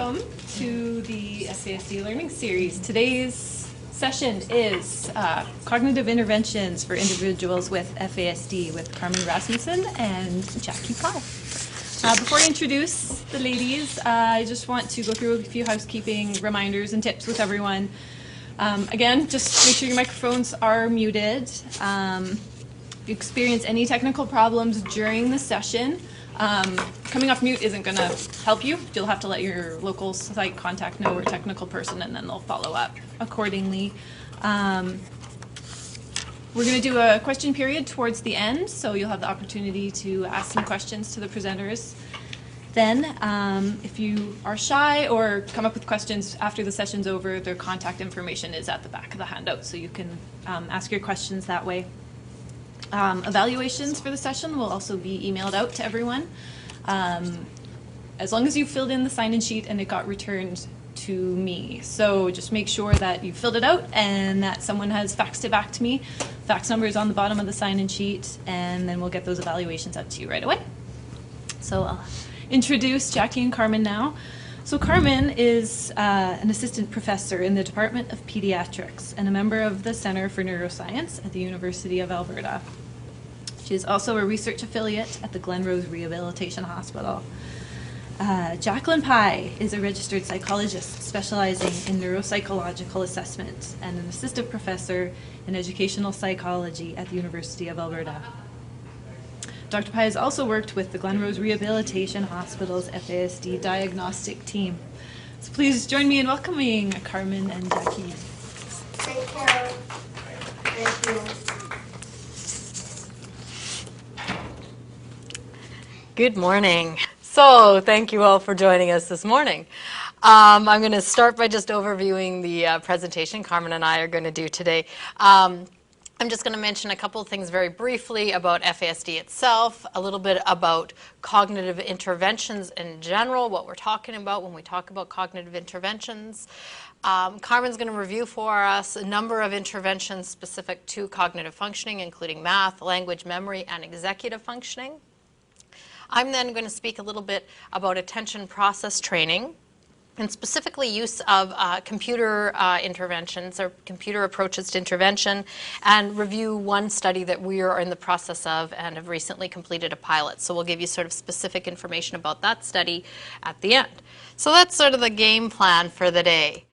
welcome to the FASD Learning Series. Today's session is Cognitive Interventions for Individuals with FASD with Carmen Rasmussen and Jackie Pye. Before I introduce the ladies, I just want to go through a few housekeeping reminders and tips with everyone. Again, just make sure your microphones are muted. If you experience any technical problems during the session, coming off mute isn't going to help you. You'll have to let your local site contact know or technical person, and then they'll follow up accordingly. We're going to do a question period towards the end, so you'll have the opportunity to ask some questions to the presenters. Then, if you are shy or come up with questions after the session's over, their contact information is at the back of the handout, so you can ask your questions that way. Evaluations for the session will also be emailed out to everyone. As long as you filled in the sign-in sheet and it got returned to me. So just make sure that you filled it out and that someone has faxed it back to me. Fax number is on the bottom of the sign-in sheet, and then we'll get those evaluations out to you right away. So I'll introduce Jackie and Carmen now. So Carmen is an assistant professor in the Department of Pediatrics and a member of the Center for Neuroscience at the University of Alberta. She is also a research affiliate at the Glenrose Rehabilitation Hospital. Jacqueline Pye is a registered psychologist specializing in neuropsychological assessment and an assistant professor in educational psychology at the University of Alberta. Dr. Pye has also worked with the Glenrose Rehabilitation Hospital's FASD diagnostic team. So please join me in welcoming Carmen and Jacquie. Thank you. Good morning. So thank you all for joining us this morning. I'm going to start by just overviewing the presentation Carmen and I are going to do today. I'm just going to mention a couple of things very briefly about FASD itself, a little bit about cognitive interventions in general, what we're talking about when we talk about cognitive interventions. Carmen's going to review for us a number of interventions specific to cognitive functioning, including math, language, memory, and executive functioning. I'm then going to speak a little bit about attention process training, and specifically use of computer interventions or computer approaches to intervention, and review one study that we are in the process of and have recently completed a pilot. So we'll give you sort of specific information about that study at the end. So that's sort of the game plan for the day.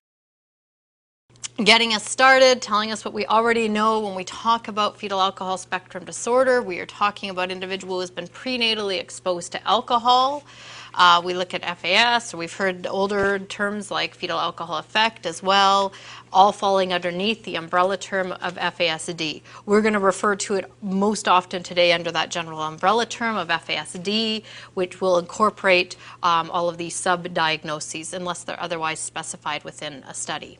Getting us started, telling us what we already know when we talk about fetal alcohol spectrum disorder. We are talking about an individual who has been prenatally exposed to alcohol. We look at FAS, or we've heard older terms like fetal alcohol effect as well, all falling underneath the umbrella term of FASD. We're going to refer to it most often today under that general umbrella term of FASD, which will incorporate all of these sub-diagnoses unless they're otherwise specified within a study.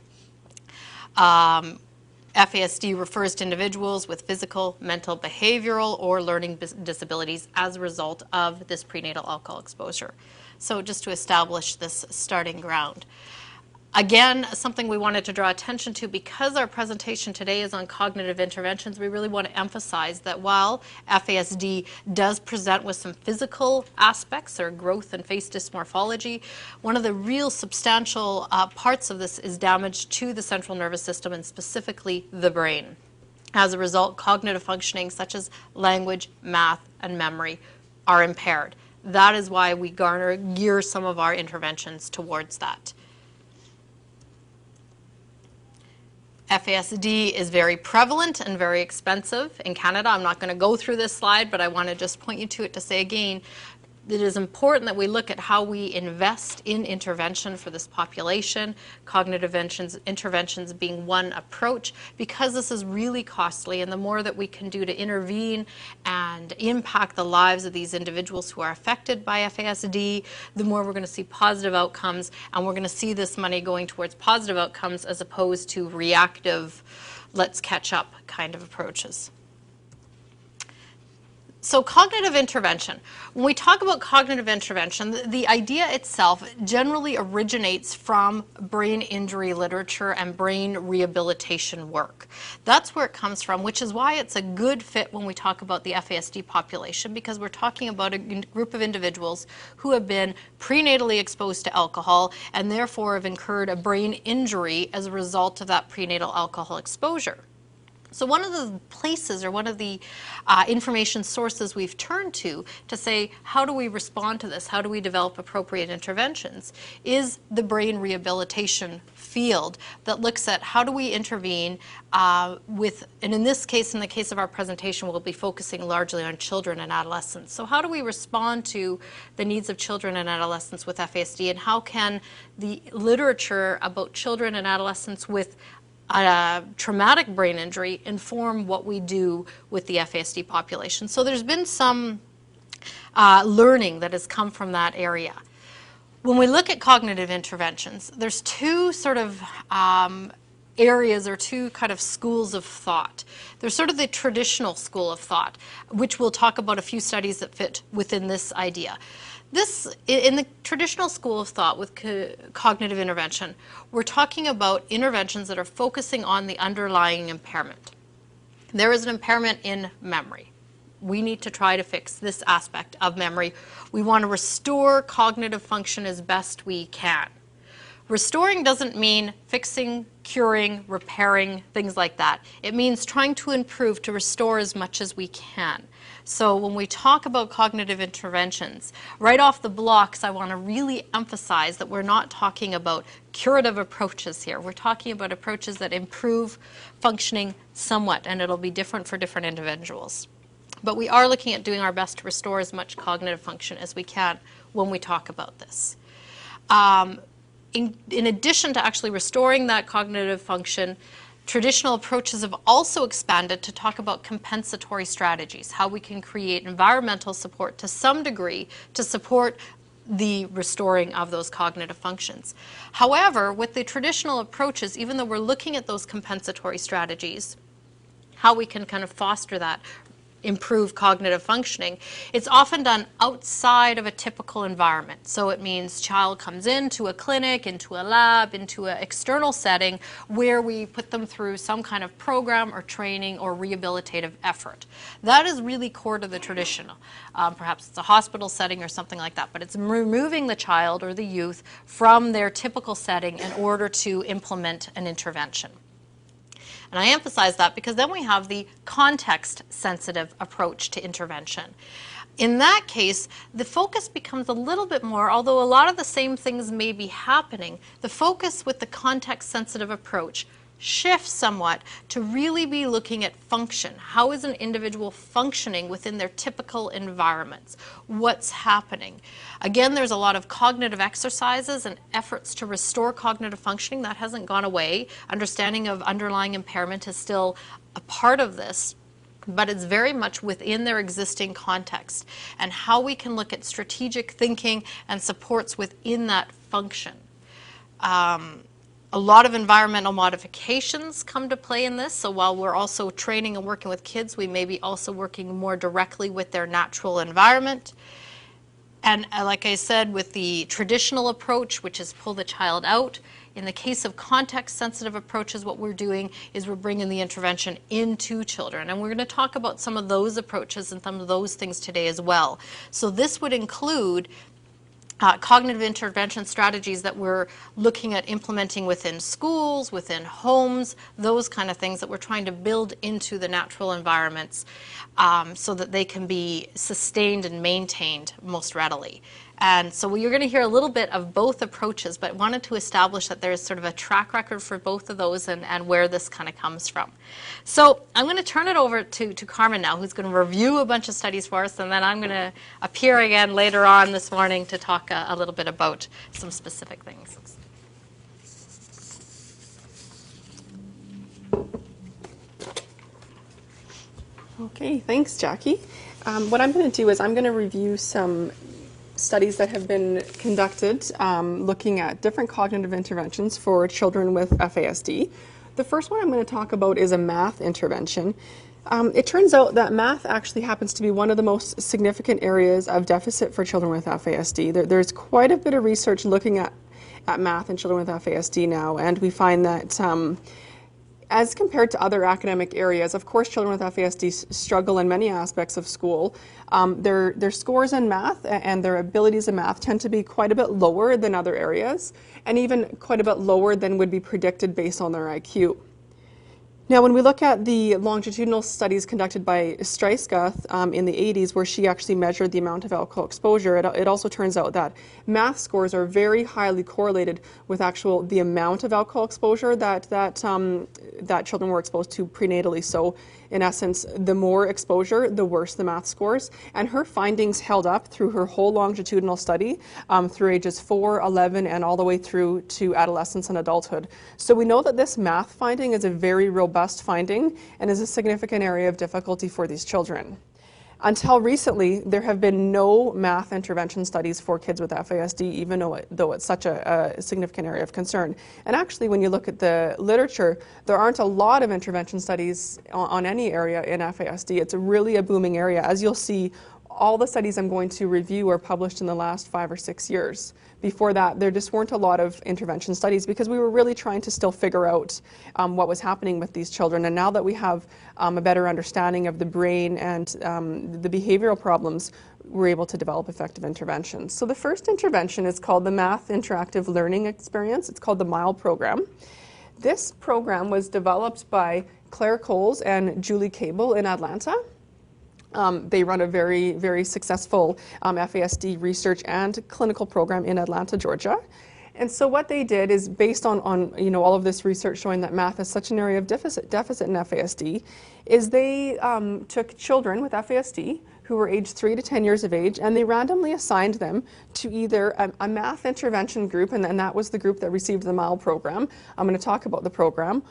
FASD refers to individuals with physical, mental, behavioral, or learning disabilities as a result of this prenatal alcohol exposure. So just to establish this starting ground. Again, something we wanted to draw attention to, because our presentation today is on cognitive interventions, we really want to emphasize that while FASD does present with some physical aspects or growth and face dysmorphology, one of the real substantial parts of this is damage to the central nervous system, and specifically the brain. As a result, cognitive functioning such as language, math, and memory are impaired. That is why we gear some of our interventions towards that. FASD is very prevalent and very expensive in Canada. I'm not going to go through this slide, but I want to just point you to it to say again, it is important that we look at how we invest in intervention for this population, cognitive interventions being one approach, because this is really costly, and the more that we can do to intervene and impact the lives of these individuals who are affected by FASD, the more we're going to see positive outcomes, and we're going to see this money going towards positive outcomes as opposed to reactive, let's catch up kind of approaches. So cognitive intervention. When we talk about cognitive intervention, the idea itself generally originates from brain injury literature and brain rehabilitation work. That's where it comes from, which is why it's a good fit when we talk about the FASD population, because we're talking about a group of individuals who have been prenatally exposed to alcohol and therefore have incurred a brain injury as a result of that prenatal alcohol exposure. So one of the places or one of the information sources we've turned to say, how do we respond to this? How do we develop appropriate interventions? Is the brain rehabilitation field that looks at how do we intervene with, and in this case, in the case of our presentation, we'll be focusing largely on children and adolescents. So how do we respond to the needs of children and adolescents with FASD, and how can the literature about children and adolescents with a traumatic brain injury inform what we do with the FASD population? So there's been some learning that has come from that area. When we look at cognitive interventions, there's two sort of areas or two kind of schools of thought. There's sort of the traditional school of thought, which we'll talk about a few studies that fit within this idea. In the traditional school of thought with cognitive intervention, we're talking about interventions that are focusing on the underlying impairment. There is an impairment in memory. We need to try to fix this aspect of memory. We want to restore cognitive function as best we can. Restoring doesn't mean fixing, curing, repairing, things like that. It means trying to improve, to restore as much as we can. So when we talk about cognitive interventions, right off the blocks, I want to really emphasize that we're not talking about curative approaches here. We're talking about approaches that improve functioning somewhat, and it'll be different for different individuals. But we are looking at doing our best to restore as much cognitive function as we can when we talk about this. In addition to actually restoring that cognitive function, traditional approaches have also expanded to talk about compensatory strategies, how we can create environmental support to some degree to support the restoring of those cognitive functions. However, with the traditional approaches, even though we're looking at those compensatory strategies, how we can kind of foster that, improve cognitive functioning, it's often done outside of a typical environment. So it means child comes into a clinic, into a lab, into an external setting where we put them through some kind of program or training or rehabilitative effort. That is really core to the traditional. Perhaps it's a hospital setting or something like that, but it's removing the child or the youth from their typical setting in order to implement an intervention. And I emphasize that because then we have the context-sensitive approach to intervention. In that case, the focus becomes a little bit more, although a lot of the same things may be happening, the focus with the context-sensitive approach shifts somewhat to really be looking at function. How is an individual functioning within their typical environments? What's happening? Again, there's a lot of cognitive exercises and efforts to restore cognitive functioning. That hasn't gone away. Understanding of underlying impairment is still a part of this, but it's very much within their existing context and how we can look at strategic thinking and supports within that function. A lot of environmental modifications come to play in this, so while we're also training and working with kids, we may be also working more directly with their natural environment. And like I said, with the traditional approach, which is pull the child out, in the case of context-sensitive approaches, what we're doing is we're bringing the intervention into children. And we're going to talk about some of those approaches and some of those things today as well. So this would include cognitive intervention strategies that we're looking at implementing within schools, within homes, those kind of things that we're trying to build into the natural environments so that they can be sustained and maintained most readily. And so you're going to hear a little bit of both approaches, but wanted to establish that there's sort of a track record for both of those and where this kind of comes from. So I'm going to turn it over to Carmen now, who's going to review a bunch of studies for us, and then I'm going to appear again later on this morning to talk a little bit about some specific things. Okay, thanks, Jackie. What I'm going to do is I'm going to review some studies that have been conducted looking at different cognitive interventions for children with FASD. The first one I'm going to talk about is a math intervention. It turns out that math actually happens to be one of the most significant areas of deficit for children with FASD. There's quite a bit of research looking at math in children with FASD now, and we find that as compared to other academic areas, of course, children with FASD struggle in many aspects of school. Their scores in math and their abilities in math tend to be quite a bit lower than other areas, and even quite a bit lower than would be predicted based on their IQ. Now, when we look at the longitudinal studies conducted by Streiskath in the 80s, where she actually measured the amount of alcohol exposure, it also turns out that math scores are very highly correlated with the amount of alcohol exposure that children were exposed to prenatally. So, in essence, the more exposure, the worse the math scores. And her findings held up through her whole longitudinal study through ages 4, 11, and all the way through to adolescence and adulthood. So we know that this math finding is a very robust finding and is a significant area of difficulty for these children. Until recently, there have been no math intervention studies for kids with FASD, even though it's such a significant area of concern. And actually, when you look at the literature, there aren't a lot of intervention studies on any area in FASD. It's really a booming area. As you'll see, all the studies I'm going to review are published in the last 5 or 6 years. Before that, there just weren't a lot of intervention studies because we were really trying to still figure out what was happening with these children. And now that we have a better understanding of the brain and the behavioral problems, we're able to develop effective interventions. So the first intervention is called the Math Interactive Learning Experience. It's called the MILE program. This program was developed by Claire Coles and Julie Cable in Atlanta. They run a very, very successful FASD research and clinical program in Atlanta, Georgia. And so what they did is, based on all of this research showing that math is such an area of deficit in FASD, is they took children with FASD who were aged 3 to 10 years of age, and they randomly assigned them to either a math intervention group, and that was the group that received the MILE program. I'm going to talk about the program,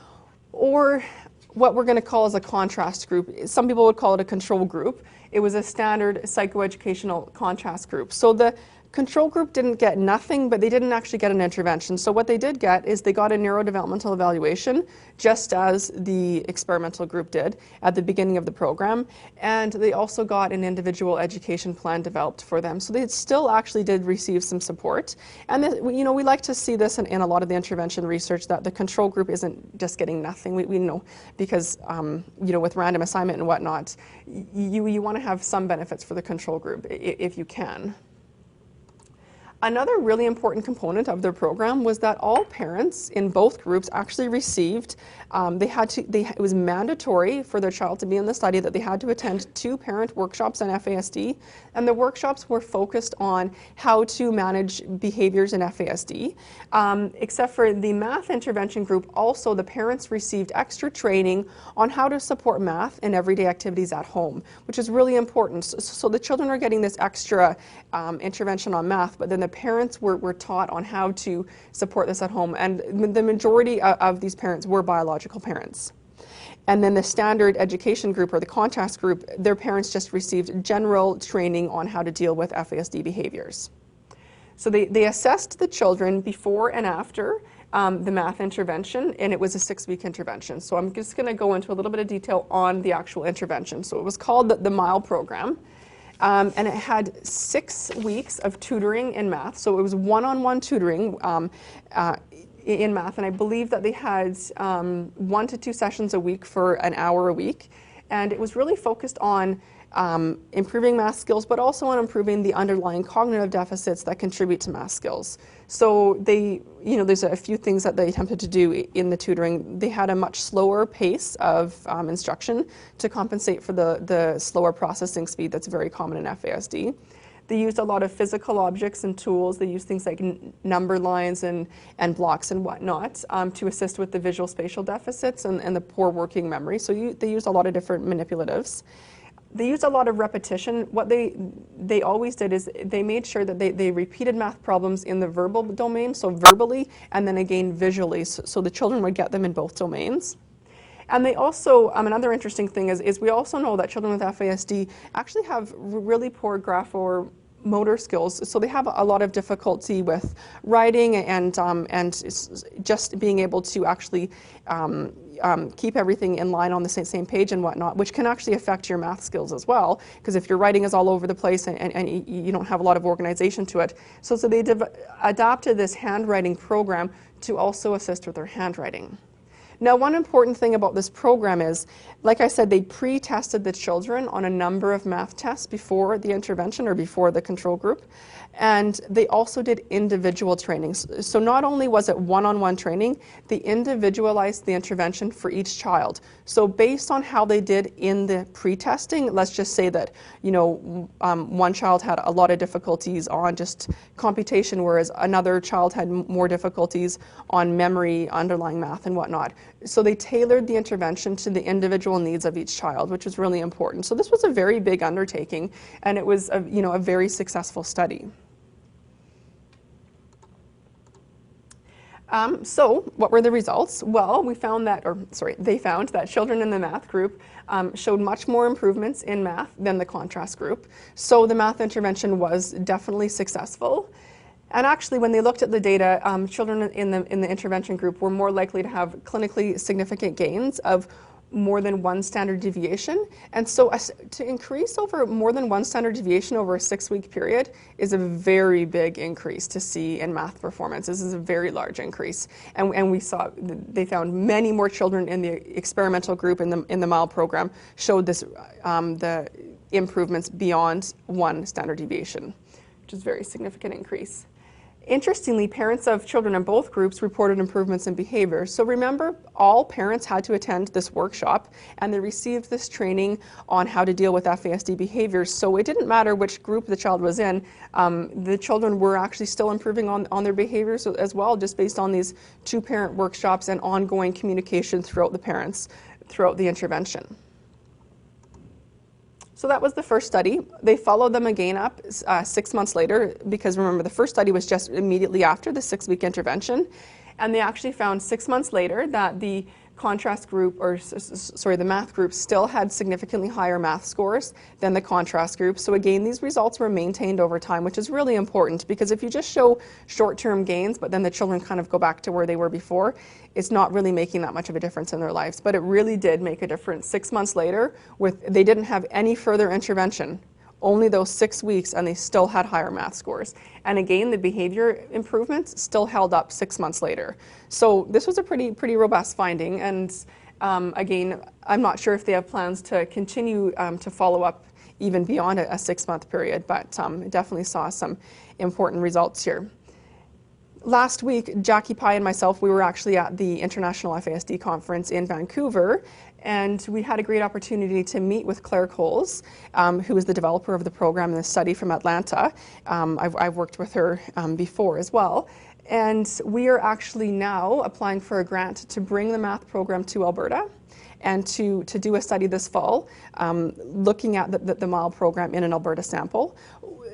or what we're going to call as a contrast group. Some people would call it a control group. It was a standard psychoeducational contrast group. So the control group didn't get nothing, but they didn't actually get an intervention. So what they did get is they got a neurodevelopmental evaluation, just as the experimental group did at the beginning of the program. And they also got an individual education plan developed for them. So they still actually did receive some support. And we like to see this in a lot of the intervention research, that the control group isn't just getting nothing. We know because with random assignment and whatnot, you want to have some benefits for the control group if you can. Another really important component of their program was that all parents in both groups actually received, it was mandatory for their child to be in the study that they had to attend 2 parent workshops on FASD, and the workshops were focused on how to manage behaviors in FASD. Except for the math intervention group, also the parents received extra training on how to support math in everyday activities at home, which is really important. So the children are getting this extra intervention on math, but then the parents were taught on how to support this at home, and the majority of these parents were biological parents. And then the standard education group, or the contrast group, their parents just received general training on how to deal with FASD behaviors. So they assessed the children before and after the math intervention, and it was a 6-week intervention. So I'm just going to go into a little bit of detail on the actual intervention. So it was called the MILE program. And it had 6 weeks of tutoring in math. So it was one-on-one tutoring in math. And I believe that they had 1 to 2 sessions a week for an hour a week. And it was really focused on improving math skills, but also on improving the underlying cognitive deficits that contribute to math skills. So there's a few things that they attempted to do in the tutoring. They had a much slower pace of instruction to compensate for the slower processing speed that's very common in FASD. They used a lot of physical objects and tools. They used things like number lines and blocks and whatnot to assist with the visual spatial deficits and the poor working memory. So they used a lot of different manipulatives. They used a lot of repetition. What they always did is they made sure that they repeated math problems in the verbal domain, so verbally, and then again visually, so the children would get them in both domains. And they also, another interesting thing is we also know that children with FASD actually have really poor graph or motor skills, so they have a lot of difficulty with writing and just being able to actually keep everything in line on the same page and whatnot, which can actually affect your math skills as well, because if your writing is all over the place and you don't have a lot of organization to it. So they adopted this handwriting program to also assist with their handwriting. Now, one important thing about this program is, like I said, they pre-tested the children on a number of math tests before the intervention or before the control group. And they also did individual trainings. So not only was it one-on-one training, they individualized the intervention for each child. So based on how they did in the pre-testing, let's just say that, one child had a lot of difficulties on just computation, whereas another child had more difficulties on memory, underlying math, and whatnot. So they tailored the intervention to the individual needs of each child, which was really important. So this was a very big undertaking, and it was a very successful study. So what were the results? Well, they found that children in the math group showed much more improvements in math than the contrast group. So the math intervention was definitely successful. And actually, when they looked at the data, children in the intervention group were more likely to have clinically significant gains of more than one standard deviation. And so to increase over more than one standard deviation over a 6-week period is a very big increase to see in math performance. This is a very large increase. And they found many more children in the experimental group in the MILE program showed this, the improvements beyond one standard deviation, which is a very significant increase. Interestingly, parents of children in both groups reported improvements in behavior. So remember, all parents had to attend this workshop, and they received this training on how to deal with FASD behaviors. So it didn't matter which group the child was in. The children were actually still improving on their behaviors as well, just based on these 2-parent workshops and ongoing communication throughout the parents, throughout the intervention. So that was the first study. They followed them again up 6 months later, because remember, the first study was just immediately after the 6-week intervention. And they actually found 6 months later that the contrast group, the math group still had significantly higher math scores than the contrast group. So again, these results were maintained over time, which is really important, because if you just show short-term gains, but then the children kind of go back to where they were before, it's not really making that much of a difference in their lives. But it really did make a difference 6 months later. They didn't have any further intervention, only those 6 weeks, and they still had higher math scores. And again, the behavior improvements still held up 6 months later. So this was a pretty robust finding. And again, I'm not sure if they have plans to continue to follow up even beyond a 6-month period, but definitely saw some important results here. Last week, Jackie Pye and myself, we were actually at the International FASD conference in Vancouver, and we had a great opportunity to meet with Claire Coles, who is the developer of the program and the study from Atlanta. I've worked with her before as well. And we are actually now applying for a grant to bring the math program to Alberta and to do a study this fall, looking at the MILE program in an Alberta sample.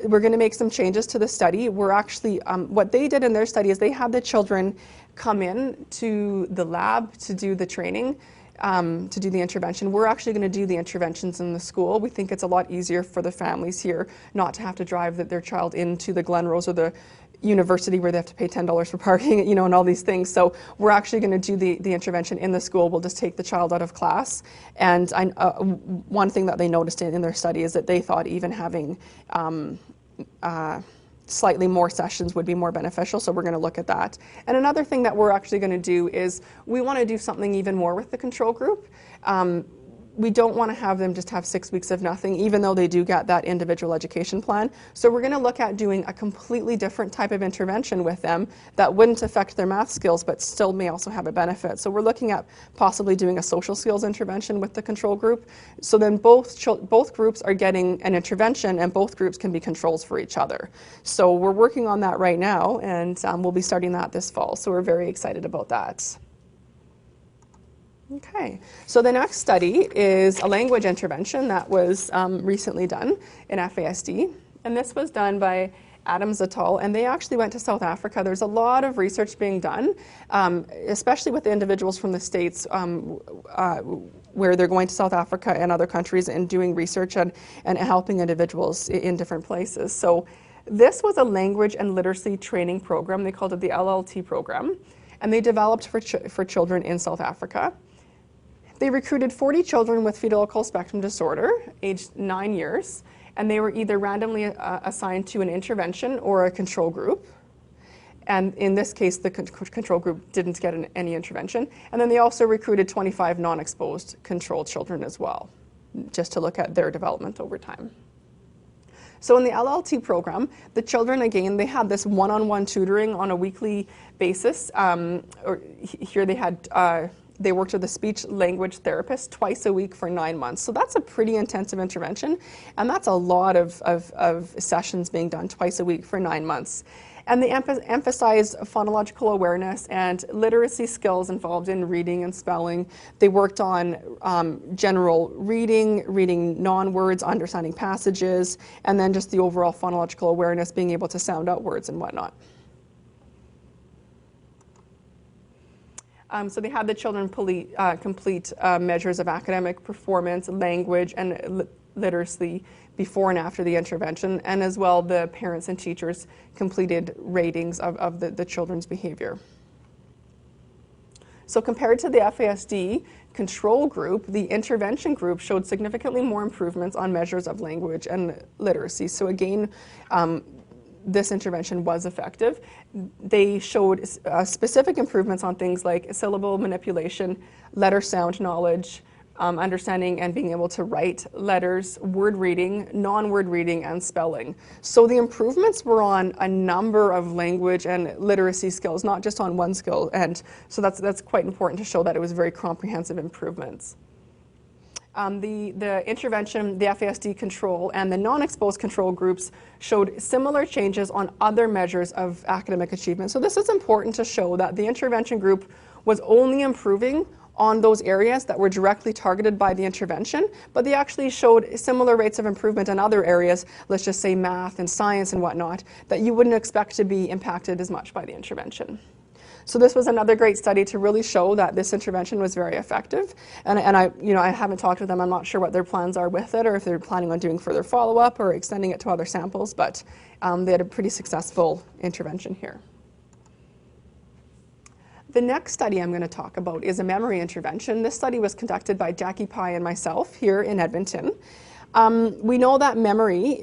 We're going to make some changes to the study. We're actually, what they did in their study is they had the children come in to the lab to do the training, to do the intervention. We're actually going to do the interventions in the school. We think it's a lot easier for the families here not to have to drive their child into the Glen Rose or the university where they have to pay $10 for parking, and all these things. So we're actually going to do the intervention in the school. We'll just take the child out of class. And one thing that they noticed in their study is that they thought even having slightly more sessions would be more beneficial, so we're going to look at that. And another thing that we're actually going to do is we want to do something even more with the control group. We don't want to have them just have 6 weeks of nothing, even though they do get that individual education plan. So we're going to look at doing a completely different type of intervention with them that wouldn't affect their math skills, but still may also have a benefit. So we're looking at possibly doing a social skills intervention with the control group. So then both groups are getting an intervention, and both groups can be controls for each other. So we're working on that right now, and we'll be starting that this fall. So we're very excited about that. Okay, so the next study is a language intervention that was recently done in FASD, and this was done by Adams et al., and they actually went to South Africa. There's a lot of research being done, especially with the individuals from the States, where they're going to South Africa and other countries and doing research and helping individuals in different places. So this was a language and literacy training program. They called it the LLT program, and they developed for children in South Africa. They recruited 40 children with fetal alcohol spectrum disorder, aged 9 years, and they were either randomly assigned to an intervention or a control group. And in this case, the control group didn't get any intervention. And then they also recruited 25 non-exposed control children as well, just to look at their development over time. So in the LLT program, the children, again, they had this one-on-one tutoring on a weekly basis. Here they worked with a speech language therapist twice a week for 9 months. So that's a pretty intensive intervention, and that's a lot of sessions being done twice a week for 9 months. And they emphasized phonological awareness and literacy skills involved in reading and spelling. They worked on general reading non-words, understanding passages, and then just the overall phonological awareness, being able to sound out words and whatnot. So they had the children complete measures of academic performance, language, and literacy before and after the intervention, and as well the parents and teachers completed ratings of the children's behavior. So compared to the FASD control group, the intervention group showed significantly more improvements on measures of language and literacy. So again, this intervention was effective. They showed specific improvements on things like syllable manipulation, letter sound knowledge, understanding and being able to write letters, word reading, non-word reading, and spelling. So the improvements were on a number of language and literacy skills, not just on one skill. And so that's quite important to show that it was very comprehensive improvements. The intervention, the FASD control, and the non-exposed control groups showed similar changes on other measures of academic achievement. So this is important to show that the intervention group was only improving on those areas that were directly targeted by the intervention, but they actually showed similar rates of improvement in other areas, let's just say math and science and whatnot, that you wouldn't expect to be impacted as much by the intervention. So this was another great study to really show that this intervention was very effective. And I haven't talked with them. I'm not sure what their plans are with it, or if they're planning on doing further follow-up or extending it to other samples, but they had a pretty successful intervention here. The next study I'm going to talk about is a memory intervention. This study was conducted by Jacquie Pye and myself here in Edmonton. We know that memory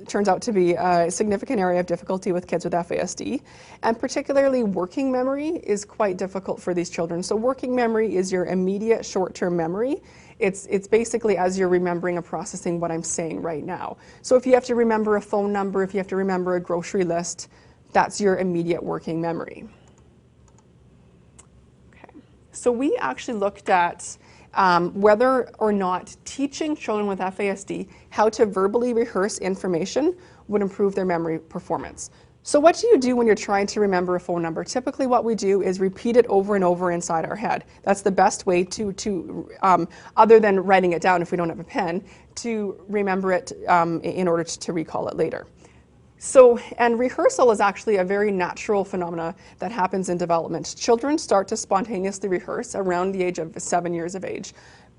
turns out to be a significant area of difficulty with kids with FASD, and particularly working memory is quite difficult for these children. So working memory is your immediate short-term memory. It's basically as you're remembering and processing what I'm saying right now. So if you have to remember a phone number, if you have to remember a grocery list, that's your immediate working memory. So we actually looked at whether or not teaching children with FASD how to verbally rehearse information would improve their memory performance. So what do you do when you're trying to remember a phone number? Typically what we do is repeat it over and over inside our head. That's the best way to other than writing it down if we don't have a pen, to remember it in order to recall it later. So, and rehearsal is actually a very natural phenomena that happens in development. Children start to spontaneously rehearse around the age of 7 years of age.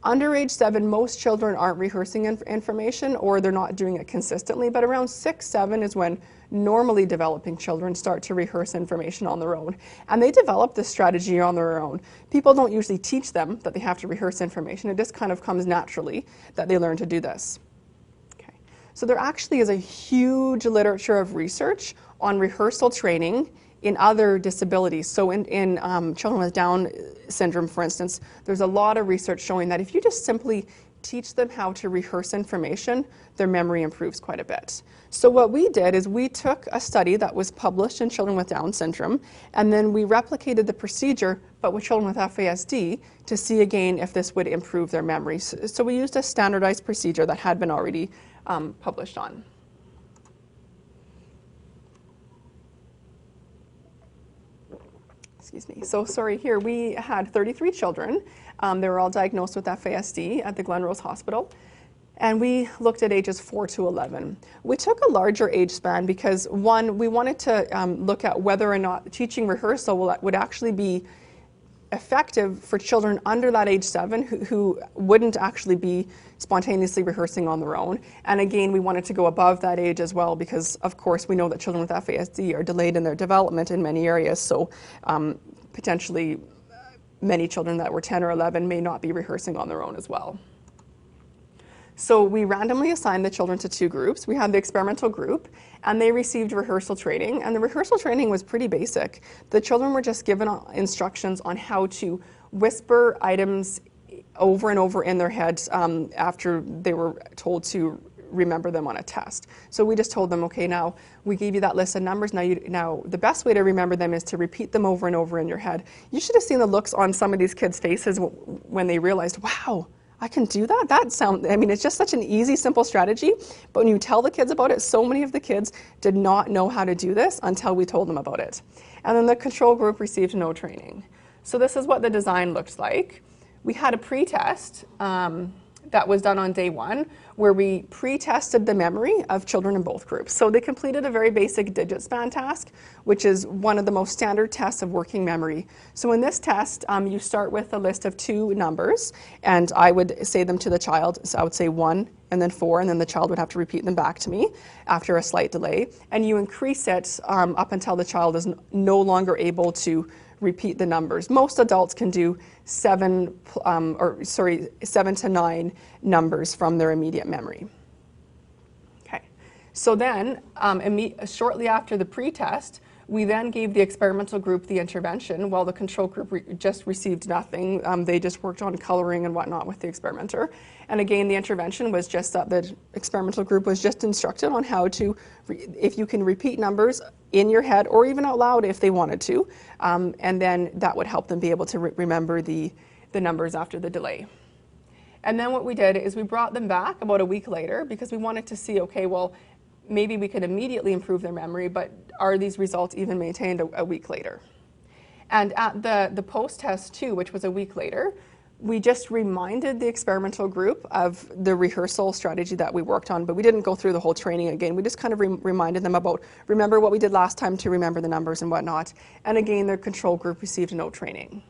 Under age 7, most children aren't rehearsing information, or they're not doing it consistently, but around 6, 7 is when normally developing children start to rehearse information on their own. And they develop this strategy on their own. People don't usually teach them that they have to rehearse information. It just kind of comes naturally that they learn to do this. So there actually is a huge literature of research on rehearsal training in other disabilities. So in children with Down syndrome, for instance, there's a lot of research showing that if you just simply teach them how to rehearse information, their memory improves quite a bit. So what we did is we took a study that was published in children with Down syndrome, and then we replicated the procedure, but with children with FASD, to see again if this would improve their memory. So we used a standardized procedure that had been already published on. Excuse me. So sorry, here we had 33 children. They were all diagnosed with FASD at the Glen Rose Hospital. And we looked at ages 4 to 11. We took a larger age span because, one, we wanted to look at whether or not teaching rehearsal would actually be effective for children under that age 7 who wouldn't actually be spontaneously rehearsing on their own. And again, we wanted to go above that age as well because, of course, we know that children with FASD are delayed in their development in many areas, so potentially many children that were 10 or 11 may not be rehearsing on their own as well. So we randomly assigned the children to two groups. We had the experimental group, and they received rehearsal training, and the rehearsal training was pretty basic. The children were just given instructions on how to whisper items over and over in their heads after they were told to remember them on a test. So we just told them, okay, now we gave you that list of numbers. Now the best way to remember them is to repeat them over and over in your head. You should have seen the looks on some of these kids' faces when they realized, wow, I can do that? I mean, it's just such an easy, simple strategy, but when you tell the kids about it, so many of the kids did not know how to do this until we told them about it. And then the control group received no training. So this is what the design looks like. We had a pre-test that was done on day one, where we pre-tested the memory of children in both groups. So they completed a very basic digit span task, which is one of the most standard tests of working memory. So in this test, you start with a list of two numbers, and I would say them to the child. So I would say 1 and then 4, and then the child would have to repeat them back to me after a slight delay. And you increase it up until the child is no longer able to repeat the numbers. Most adults can do 7 to 9 numbers from their immediate memory. Okay, so then shortly after the pre-test, we then gave the experimental group the intervention, while the control group just received nothing. They just worked on coloring and whatnot with the experimenter. And again, the intervention was just that the experimental group was just instructed on how to, if you can repeat numbers in your head or even out loud if they wanted to, and then that would help them be able to remember the numbers after the delay. And then what we did is we brought them back about a week later because we wanted to see, okay, well, maybe we could immediately improve their memory, but are these results even maintained a week later? And at the post-test 2, which was a week later, we just reminded the experimental group of the rehearsal strategy that we worked on, but we didn't go through the whole training again. We just kind of reminded them about, remember what we did last time to remember the numbers and whatnot. And again, their control group received no training.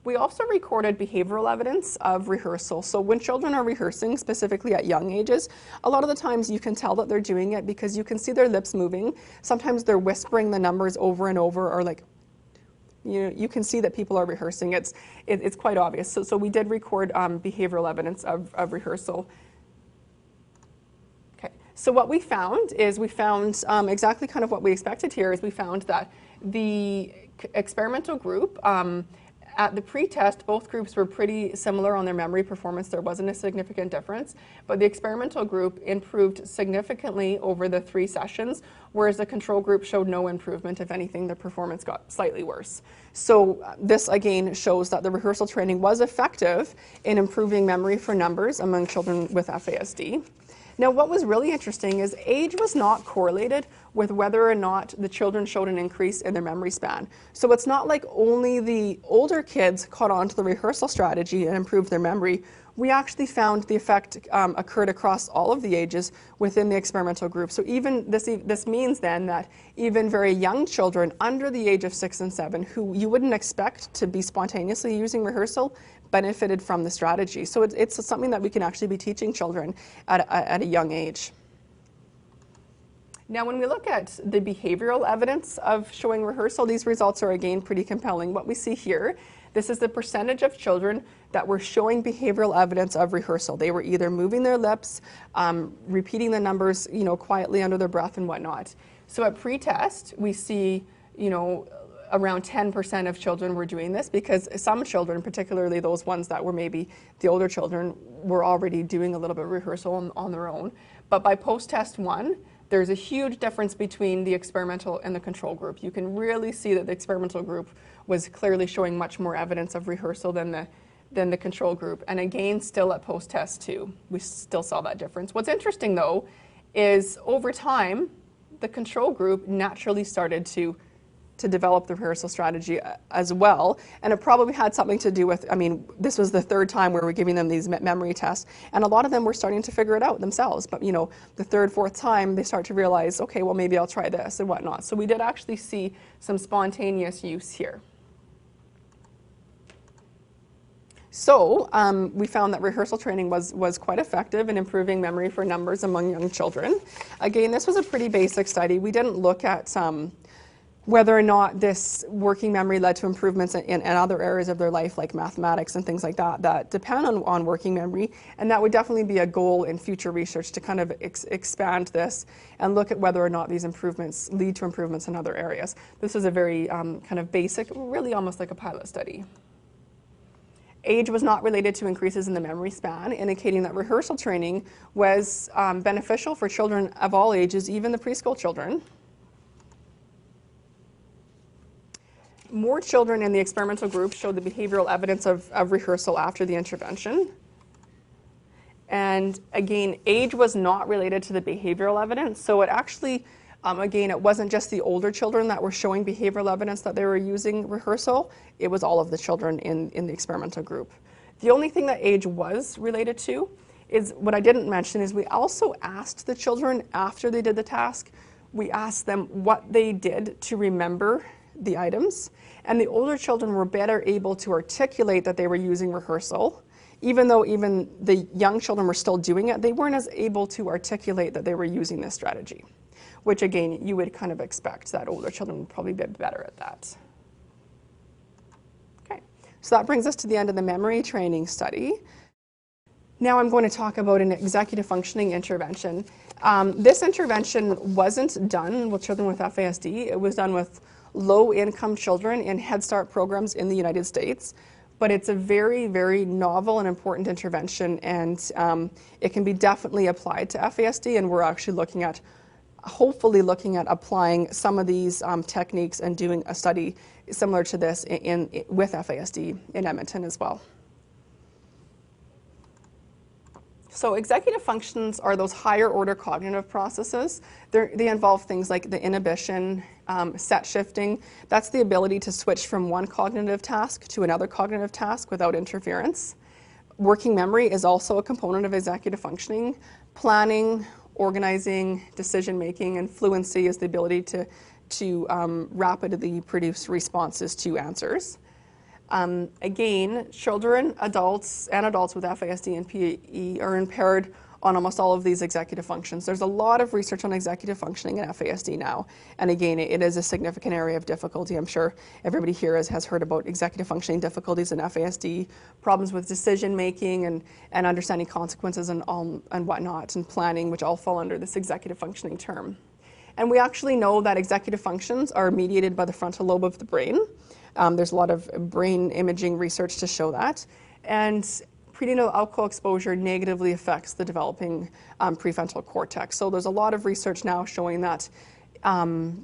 We also recorded behavioral evidence of rehearsal. So when children are rehearsing, specifically at young ages, a lot of the times you can tell that they're doing it because you can see their lips moving. Sometimes they're whispering the numbers over and over, or like, you can see that people are rehearsing. It's quite obvious. So we did record behavioral evidence of rehearsal. Okay. So what we found is exactly kind of what we expected here. Is we found that the experimental group, at the pre-test, both groups were pretty similar on their memory performance. There wasn't a significant difference, but the experimental group improved significantly over the 3 sessions, whereas the control group showed no improvement. If anything, their performance got slightly worse. So this again shows that the rehearsal training was effective in improving memory for numbers among children with FASD. Now, what was really interesting is age was not correlated with whether or not the children showed an increase in their memory span. So it's not like only the older kids caught on to the rehearsal strategy and improved their memory. We actually found the effect occurred across all of the ages within the experimental group. So even this means then that even very young children under the age of 6 and 7, who you wouldn't expect to be spontaneously using rehearsal, benefited from the strategy. So it's something that we can actually be teaching children at a young age. Now, when we look at the behavioral evidence of showing rehearsal, these results are again pretty compelling. What we see here, this is the percentage of children that were showing behavioral evidence of rehearsal. They were either moving their lips, repeating the numbers, quietly under their breath and whatnot. So at pre-test, we see, around 10% of children were doing this, because some children, particularly those ones that were maybe the older children, were already doing a little bit of rehearsal on their own. But by post-test 1, there's a huge difference between the experimental and the control group. You can really see that the experimental group was clearly showing much more evidence of rehearsal than the control group. And again, still at post-test 2, we still saw that difference. What's interesting though is over time, the control group naturally started to develop the rehearsal strategy as well. And it probably had something to do with, this was the 3rd time we were giving them these memory tests, and a lot of them were starting to figure it out themselves. But the 3rd, 4th time, they start to realize, okay, well, maybe I'll try this and whatnot. So we did actually see some spontaneous use here. So we found that rehearsal training was quite effective in improving memory for numbers among young children. Again, this was a pretty basic study. We didn't look at whether or not this working memory led to improvements in other areas of their life, like mathematics and things like that, that depend on working memory. And that would definitely be a goal in future research to kind of expand this and look at whether or not these improvements lead to improvements in other areas. This is a very kind of basic, really almost like a pilot study. Age was not related to increases in the memory span, indicating that rehearsal training was beneficial for children of all ages, even the preschool children. More children in the experimental group showed the behavioral evidence of rehearsal after the intervention. And again, age was not related to the behavioral evidence. So it actually, again, it wasn't just the older children that were showing behavioral evidence that they were using rehearsal. It was all of the children in the experimental group. The only thing that age was related to is, what I didn't mention, is we also asked the children after they did the task, we asked them what they did to remember the items, and the older children were better able to articulate that they were using rehearsal. Even though even the young children were still doing it, they weren't as able to articulate that they were using this strategy, which again, you would kind of expect that older children would probably be better at that. Okay, so that brings us to the end of the memory training study. Now I'm going to talk about an executive functioning intervention. This intervention wasn't done with children with FASD. It was done with low-income children in Head Start programs in the United States. But it's a very, very novel and important intervention, and it can be definitely applied to FASD, and we're actually looking at, hopefully looking at applying some of these techniques and doing a study similar to this with FASD in Edmonton as well. So executive functions are those higher order cognitive processes. They involve things like the inhibition, set shifting. That's the ability to switch from one cognitive task to another cognitive task without interference. Working memory is also a component of executive functioning. Planning, organizing, decision making, and fluency is the ability to rapidly produce responses to answers. Again, children, adults with FASD and PE are impaired on almost all of these executive functions. There's a lot of research on executive functioning in FASD now, and again, it is a significant area of difficulty. I'm sure everybody here has heard about executive functioning difficulties in FASD, problems with decision making and understanding consequences and whatnot, and planning, which all fall under this executive functioning term. And we actually know that executive functions are mediated by the frontal lobe of the brain. There's a lot of brain imaging research to show that. And prenatal alcohol exposure negatively affects the developing prefrontal cortex. So there's a lot of research now showing that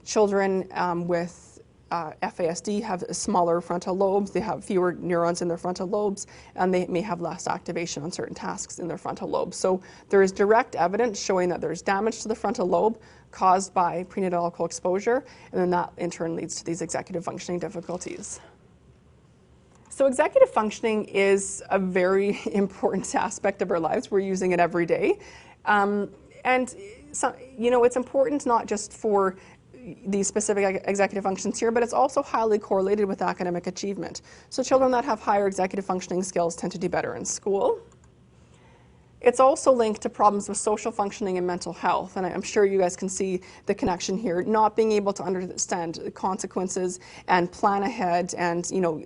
children with FASD have smaller frontal lobes, they have fewer neurons in their frontal lobes, and they may have less activation on certain tasks in their frontal lobes. So there is direct evidence showing that there's damage to the frontal lobe caused by prenatal alcohol exposure, and then that in turn leads to these executive functioning difficulties. So executive functioning is a very important aspect of our lives. We're using it every day. And so, you know, it's important not just for these specific executive functions here, but it's also highly correlated with academic achievement. So children that have higher executive functioning skills tend to do better in school. It's also linked to problems with social functioning and mental health, and I'm sure you guys can see the connection here. Not being able to understand the consequences and plan ahead, and you know,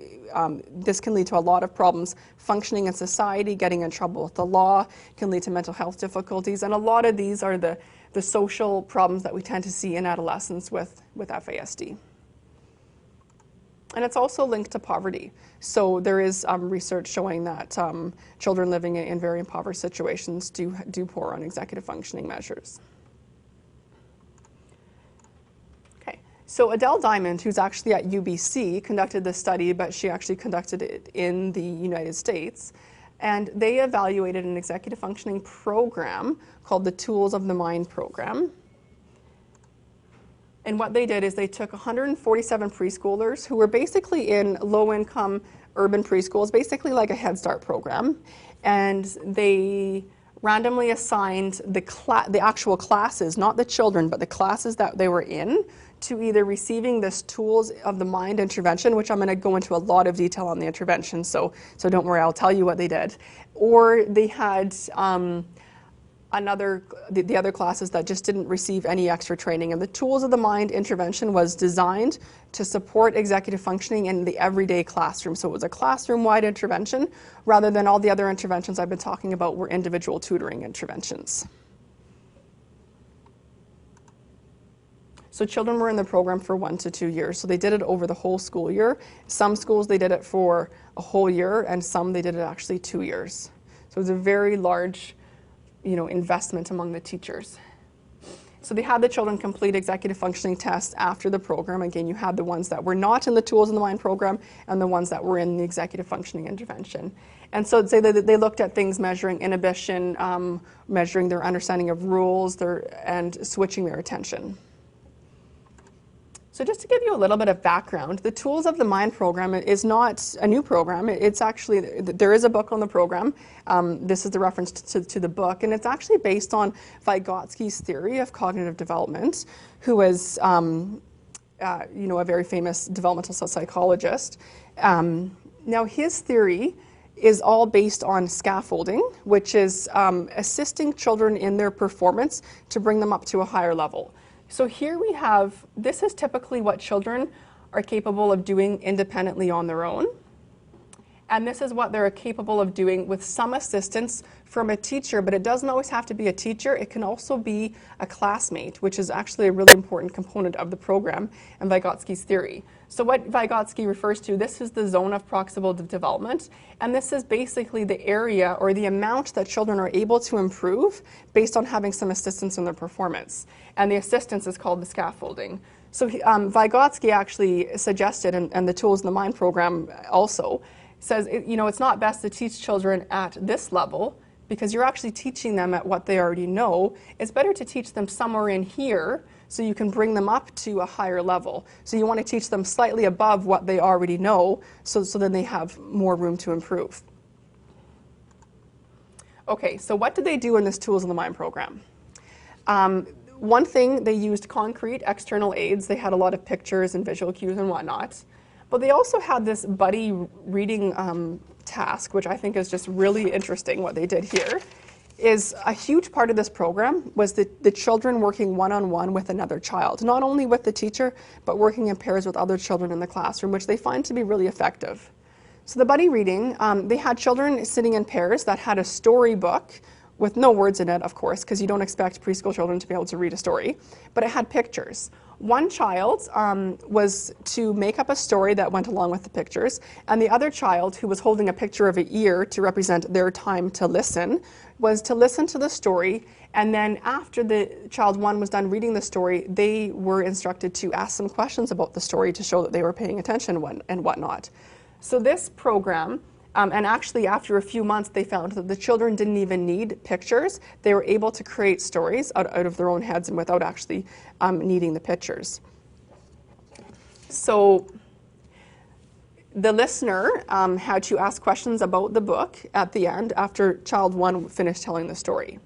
this can lead to a lot of problems functioning in society. Getting in trouble with the law can lead to mental health difficulties, and a lot of these are the social problems that we tend to see in adolescents with FASD. And it's also linked to poverty. So there is research showing that children living in very impoverished situations do poor on executive functioning measures. Okay, so Adele Diamond, who's actually at UBC, conducted this study, but she actually conducted it in the United States. And they evaluated an executive functioning program called the Tools of the Mind program. And what they did is they took 147 preschoolers who were basically in low-income urban preschools, basically like a Head Start program, and they randomly assigned the actual classes, not the children, but the classes that they were in, to either receiving this Tools of the Mind intervention, which I'm going to go into a lot of detail on the intervention, so don't worry, I'll tell you what they did, or they had the other classes that just didn't receive any extra training. And the Tools of the Mind intervention was designed to support executive functioning in the everyday classroom. So it was a classroom-wide intervention rather than all the other interventions I've been talking about were individual tutoring interventions. So children were in the program for 1 to 2 years. So they did it over the whole school year. Some schools, they did it for a whole year, and some they did it actually 2 years. So it was a very large, investment among the teachers. So they had the children complete executive functioning tests after the program. Again, you had the ones that were not in the Tools of the Mind program and the ones that were in the executive functioning intervention. And so say that they looked at things measuring inhibition, measuring their understanding of rules, and switching their attention. So just to give you a little bit of background, the Tools of the Mind program is not a new program. It's actually, there is a book on the program. This is the reference to the book, and it's actually based on Vygotsky's theory of cognitive development, who was, a very famous developmental psychologist. Now his theory is all based on scaffolding, which is assisting children in their performance to bring them up to a higher level. So here we have, this is typically what children are capable of doing independently on their own. And this is what they're capable of doing with some assistance from a teacher, but it doesn't always have to be a teacher. It can also be a classmate, which is actually a really important component of the program and Vygotsky's theory. So what Vygotsky refers to, this is the zone of proximal development, and this is basically the area or the amount that children are able to improve based on having some assistance in their performance. And the assistance is called the scaffolding. So Vygotsky actually suggested, and the Tools in the Mind program also, says, it's not best to teach children at this level because you're actually teaching them at what they already know. It's better to teach them somewhere in here so you can bring them up to a higher level. So you want to teach them slightly above what they already know so then they have more room to improve. Okay, so what did they do in this Tools in the Mind program? One thing, they used concrete external aids. They had a lot of pictures and visual cues and whatnot. But they also had this buddy reading task, which I think is just really interesting what they did here. Is a huge part of this program was the children working one-on-one with another child, not only with the teacher, but working in pairs with other children in the classroom, which they find to be really effective. So the buddy reading, they had children sitting in pairs that had a storybook with no words in it, of course, because you don't expect preschool children to be able to read a story, but it had pictures. One child was to make up a story that went along with the pictures, and the other child, who was holding a picture of an ear to represent their time to listen, was to listen to the story, and then after the child one was done reading the story, they were instructed to ask some questions about the story to show that they were paying attention and whatnot. So this program, and actually after a few months they found that the children didn't even need pictures. They were able to create stories out of their own heads and without actually needing the pictures. So the listener had to ask questions about the book at the end after child one finished telling the story.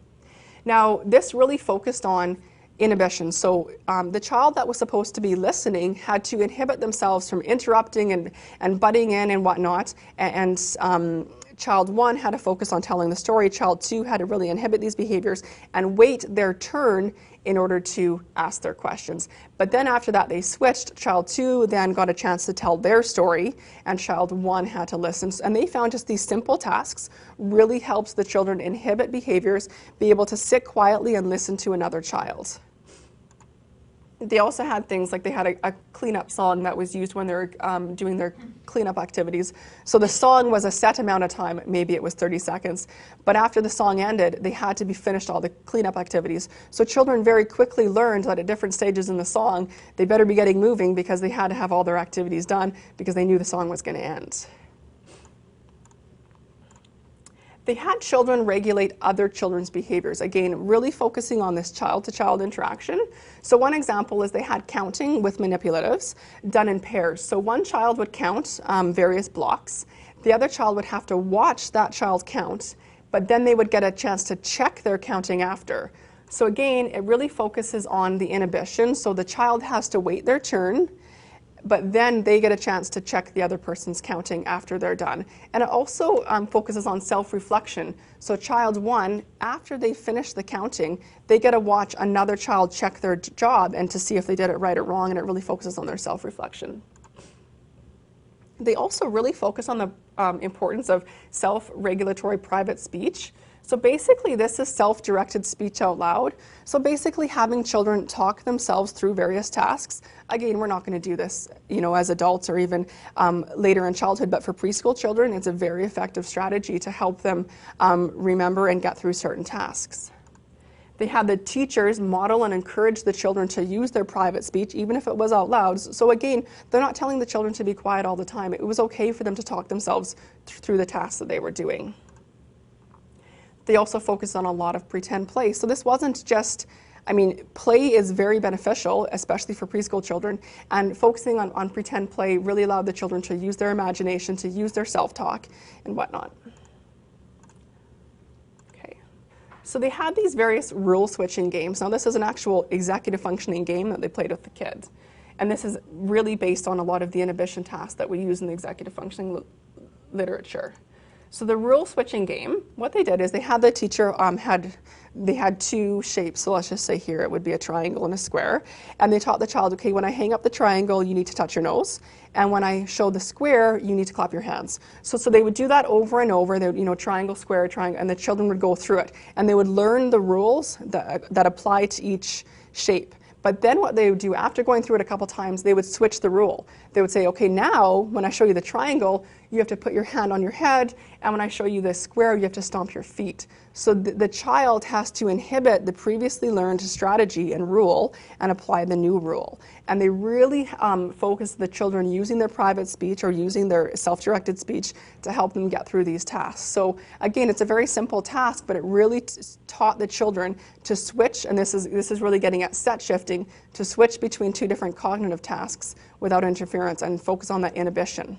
Now this really focused on inhibition. So the child that was supposed to be listening had to inhibit themselves from interrupting and butting in and whatnot. And child one had to focus on telling the story. Child two had to really inhibit these behaviors and wait their turn in order to ask their questions. But then after that they switched. Child two then got a chance to tell their story and child one had to listen. And they found just these simple tasks really helps the children inhibit behaviors, be able to sit quietly and listen to another child. They also had things like they had a cleanup song that was used when they were doing their cleanup activities. So the song was a set amount of time, maybe it was 30 seconds, but after the song ended, they had to be finished all the cleanup activities. So children very quickly learned that at different stages in the song, they better be getting moving because they had to have all their activities done because they knew the song was going to end. They had children regulate other children's behaviors, again, really focusing on this child-to-child interaction. So one example is they had counting with manipulatives done in pairs. So one child would count various blocks. The other child would have to watch that child count, but then they would get a chance to check their counting after. So again, it really focuses on the inhibition. So the child has to wait their turn, but then they get a chance to check the other person's counting after they're done. And it also focuses on self-reflection. So child 1, after they finish the counting, they get to watch another child check their job and to see if they did it right or wrong, and it really focuses on their self-reflection. They also really focus on the importance of self-regulatory private speech. So basically this is self-directed speech out loud. So basically having children talk themselves through various tasks. Again, we're not going to do this, as adults or even later in childhood, but for preschool children, it's a very effective strategy to help them remember and get through certain tasks. They had the teachers model and encourage the children to use their private speech, even if it was out loud. So again, they're not telling the children to be quiet all the time. It was okay for them to talk themselves through the tasks that they were doing. They also focused on a lot of pretend play. So this wasn't just, play is very beneficial, especially for preschool children, and focusing on pretend play really allowed the children to use their imagination, to use their self-talk and whatnot. So they had these various rule switching games. Now this is an actual executive functioning game that they played with the kids. And this is really based on a lot of the inhibition tasks that we use in the executive functioning literature. So the rule switching game, what they did is they had the teacher they had two shapes. So let's just say here it would be a triangle and a square. And they taught the child, okay, when I hang up the triangle, you need to touch your nose. And when I show the square, you need to clap your hands. So they would do that over and over. They would, triangle, square, triangle, and the children would go through it. And they would learn the rules that apply to each shape. But then what they would do after going through it a couple times, they would switch the rule. They would say, okay, now when I show you the triangle, you have to put your hand on your head, and when I show you the square, you have to stomp your feet. So the child has to inhibit the previously learned strategy and rule and apply the new rule. And they really focus the children using their private speech or using their self-directed speech to help them get through these tasks. So again, it's a very simple task, but it really taught the children to switch, and this is really getting at set shifting, to switch between two different cognitive tasks without interference and focus on that inhibition.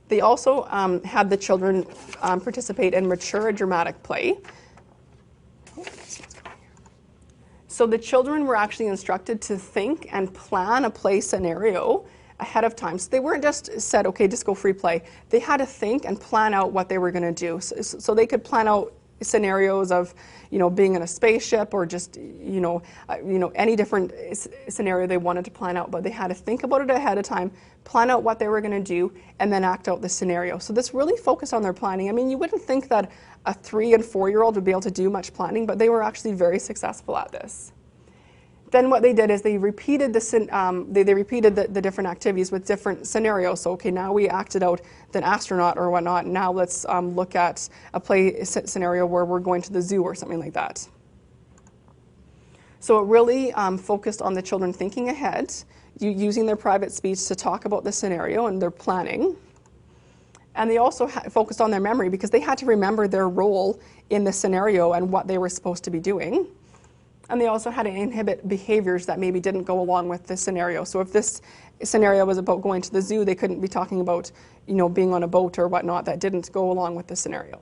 They also had the children participate in mature dramatic play. So the children were actually instructed to think and plan a play scenario ahead of time. So they weren't just said, okay, just go free play. They had to think and plan out what they were going to do. So they could plan out scenarios of, being in a spaceship or just, any different scenario they wanted to plan out. But they had to think about it ahead of time, plan out what they were going to do, and then act out the scenario. So this really focused on their planning. You wouldn't think that a 3- and 4-year-old would be able to do much planning, but they were actually very successful at this. Then what they did is they repeated the different activities with different scenarios. So okay, now we acted out an astronaut or whatnot. Now let's look at a play scenario where we're going to the zoo or something like that. So it really focused on the children thinking ahead, using their private speech to talk about the scenario and their planning. And they also focused on their memory because they had to remember their role in the scenario and what they were supposed to be doing. And they also had to inhibit behaviors that maybe didn't go along with the scenario. So if this scenario was about going to the zoo, they couldn't be talking about, being on a boat or whatnot that didn't go along with the scenario.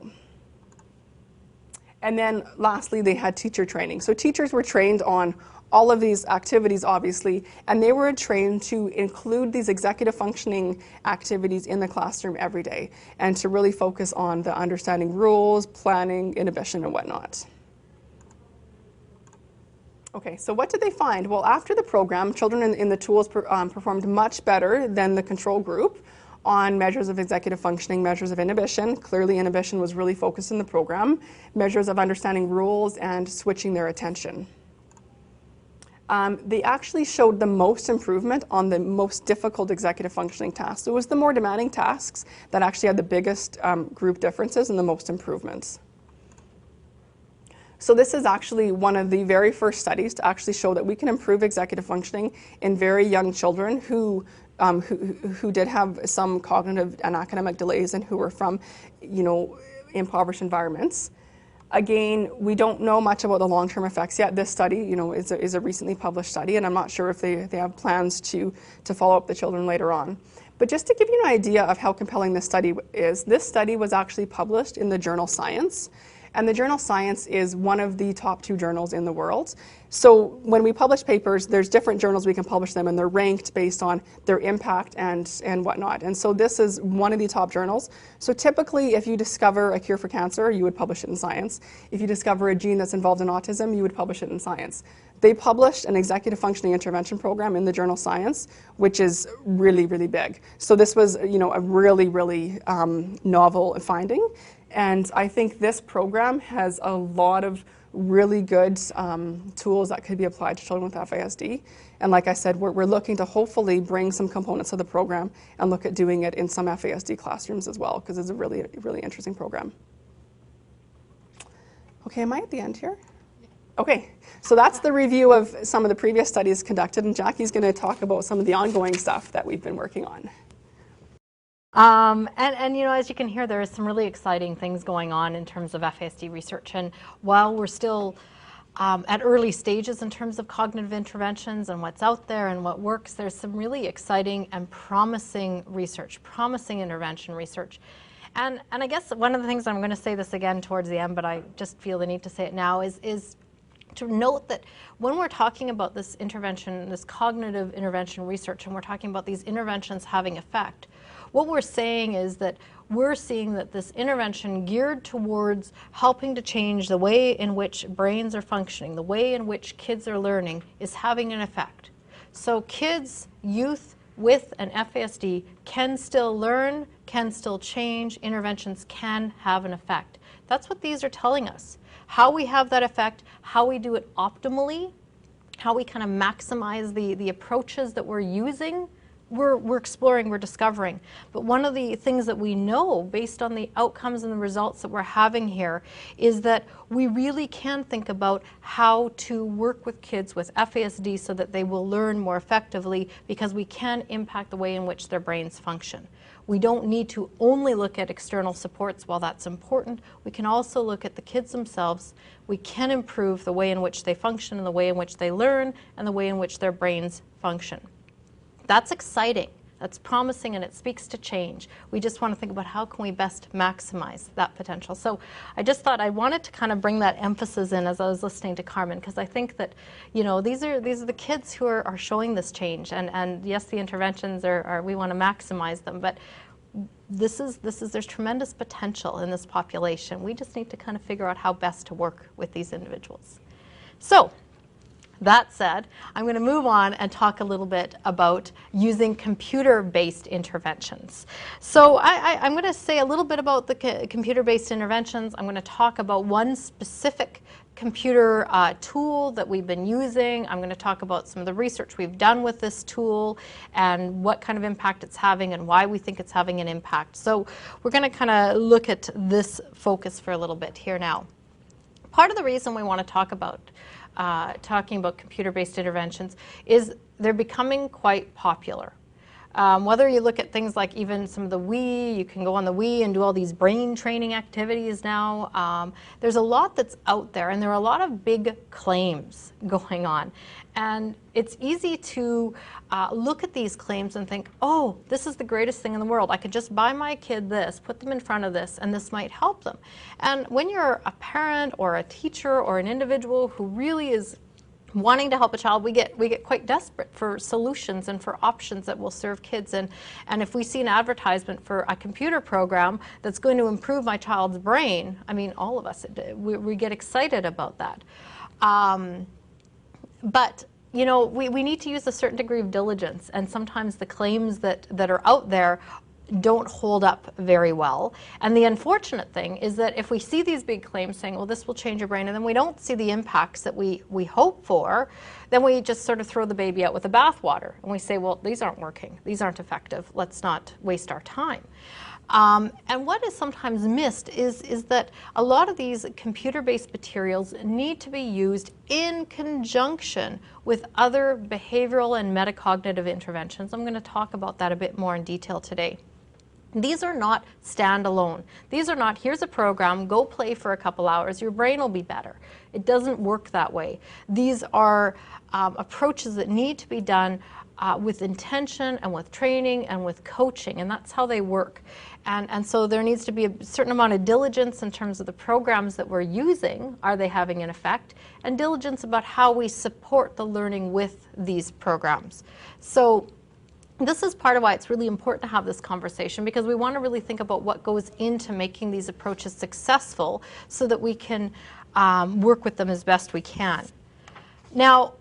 And then lastly, they had teacher training. So teachers were trained on all of these activities, obviously, and they were trained to include these executive functioning activities in the classroom every day and to really focus on the understanding rules, planning, inhibition, and whatnot. Okay, so what did they find? Well, after the program, children in the tools performed much better than the control group on measures of executive functioning, measures of inhibition. Clearly, inhibition was really focused in the program, measures of understanding rules, and switching their attention. They actually showed the most improvement on the most difficult executive functioning tasks. It was the more demanding tasks that actually had the biggest group differences and the most improvements. So this is actually one of the very first studies to actually show that we can improve executive functioning in very young children who did have some cognitive and academic delays and who were from, impoverished environments. Again, we don't know much about the long-term effects yet. This study, is a recently published study, and I'm not sure if they have plans to follow up the children later on. But just to give you an idea of how compelling this study is, this study was actually published in the journal Science. And the journal Science is one of the top 2 journals in the world. So when we publish papers, there's different journals we can publish them, and they're ranked based on their impact and whatnot. And so this is one of the top journals. So typically, if you discover a cure for cancer, you would publish it in Science. If you discover a gene that's involved in autism, you would publish it in Science. They published an executive functioning intervention program in the journal Science, which is really, really big. So this was, you know, a really, really novel finding. And I think this program has a lot of really good tools that could be applied to children with FASD. And like I said, we're looking to hopefully bring some components of the program and look at doing it in some FASD classrooms as well, because it's a really, really interesting program. Okay, am I at the end here? Okay, so that's the review of some of the previous studies conducted, and Jackie's going to talk about some of the ongoing stuff that we've been working on. And you know, as you can hear, there is some really exciting things going on in terms of FASD research. And while we're still at early stages in terms of cognitive interventions and what's out there and what works, there's some really exciting and promising research, promising intervention research. And I guess one of the things, I'm going to say this again towards the end, but I just feel the need to say it now, is to note that when we're talking about this intervention, this cognitive intervention research, and we're talking about these interventions having effect, what we're saying is that we're seeing that this intervention geared towards helping to change the way in which brains are functioning, the way in which kids are learning, is having an effect. So kids, youth with an FASD can still learn, can still change, interventions can have an effect. That's what these are telling us. How we have that effect, how we do it optimally, how we kind of maximize the approaches that we're using, we're exploring, we're discovering. But one of the things that we know based on the outcomes and the results that we're having here is that we really can think about how to work with kids with FASD so that they will learn more effectively, because we can impact the way in which their brains function. We don't need to only look at external supports. While that's important, we can also look at the kids themselves. We can improve the way in which they function and the way in which they learn and the way in which their brains function. That's exciting, that's promising, and it speaks to change. We just want to think about how can we best maximize that potential. So I just thought I wanted to kind of bring that emphasis in as I was listening to Carmen, because I think that, you know, these are the kids who are showing this change, and yes, the interventions are we want to maximize them, but there's tremendous potential in this population. We just need to kind of figure out how best to work with these individuals. So that said, I'm going to move on and talk a little bit about using computer-based interventions. So I'm going to say a little bit about the computer-based interventions. I'm going to talk about one specific computer tool that we've been using. I'm going to talk about some of the research we've done with this tool and what kind of impact it's having and why we think it's having an impact. So we're going to kind of look at this focus for a little bit here now. Part of the reason we want to talk about talking about computer-based interventions is they're becoming quite popular. Whether you look at things like even some of the Wii, you can go on the Wii and do all these brain training activities now. There's a lot that's out there, and there are a lot of big claims going on. And it's easy to look at these claims and think, oh, this is the greatest thing in the world. I could just buy my kid this, put them in front of this, and this might help them. And when you're a parent or a teacher or an individual who really is wanting to help a child, we get quite desperate for solutions and for options that will serve kids. And if we see an advertisement for a computer program that's going to improve my child's brain, I mean, all of us, we get excited about that. But you know, we need to use a certain degree of diligence, and sometimes the claims that are out there don't hold up very well. And the unfortunate thing is that if we see these big claims saying, well, this will change your brain, and then we don't see the impacts that we hope for, then we just sort of throw the baby out with the bathwater. And we say, well, these aren't working. These aren't effective. Let's not waste our time. And what is sometimes missed is that a lot of these computer-based materials need to be used in conjunction with other behavioral and metacognitive interventions. I'm going to talk about that a bit more in detail today. These are not standalone. These are not, here's a program, go play for a couple hours, your brain will be better. It doesn't work that way. These are approaches that need to be done with intention and with training and with coaching, and that's how they work. And so there needs to be a certain amount of diligence in terms of the programs that we're using. Are they having an effect? And diligence about how we support the learning with these programs. So this is part of why it's really important to have this conversation, because we want to really think about what goes into making these approaches successful so that we can work with them as best we can. Now,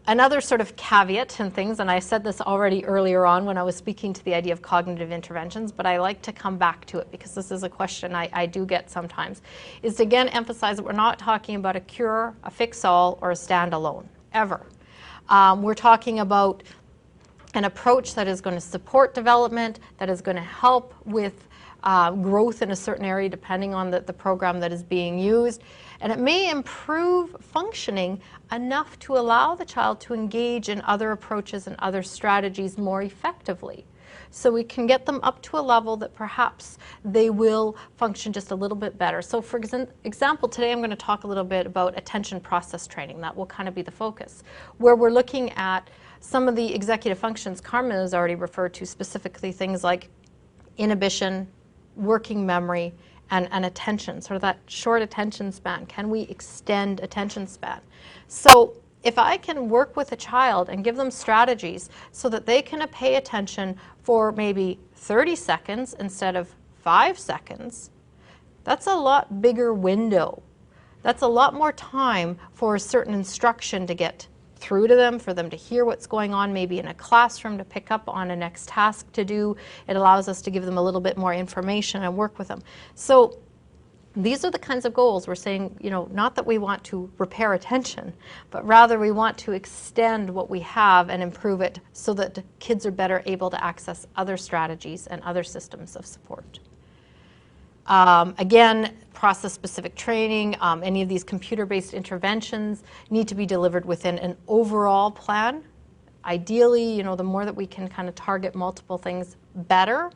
another sort of caveat and things, and I said this already earlier on when I was speaking to the idea of cognitive interventions, but I like to come back to it because this is a question I do get sometimes, is to again emphasize that we're not talking about a cure, a fix-all, or a standalone, ever. We're talking about an approach that is going to support development, that is going to help with growth in a certain area depending on the program that is being used. And it may improve functioning enough to allow the child to engage in other approaches and other strategies more effectively. So we can get them up to a level that perhaps they will function just a little bit better. So for example, today I'm going to talk a little bit about attention process training. That will kind of be the focus, where we're looking at some of the executive functions Carmen has already referred to, specifically things like inhibition, working memory, and attention, sort of that short attention span. Can we extend attention span? So if I can work with a child and give them strategies so that they can pay attention for maybe 30 seconds instead of 5 seconds, that's a lot bigger window. That's a lot more time for a certain instruction to get through to them, for them to hear what's going on maybe in a classroom, to pick up on a next task to do. It allows us to give them a little bit more information and work with them. So these are the kinds of goals we're saying, you know, not that we want to repair attention, but rather we want to extend what we have and improve it so that kids are better able to access other strategies and other systems of support. Again, process-specific training, any of these computer-based interventions need to be delivered within an overall plan. Ideally, you know, the more that we can kind of target multiple things, better.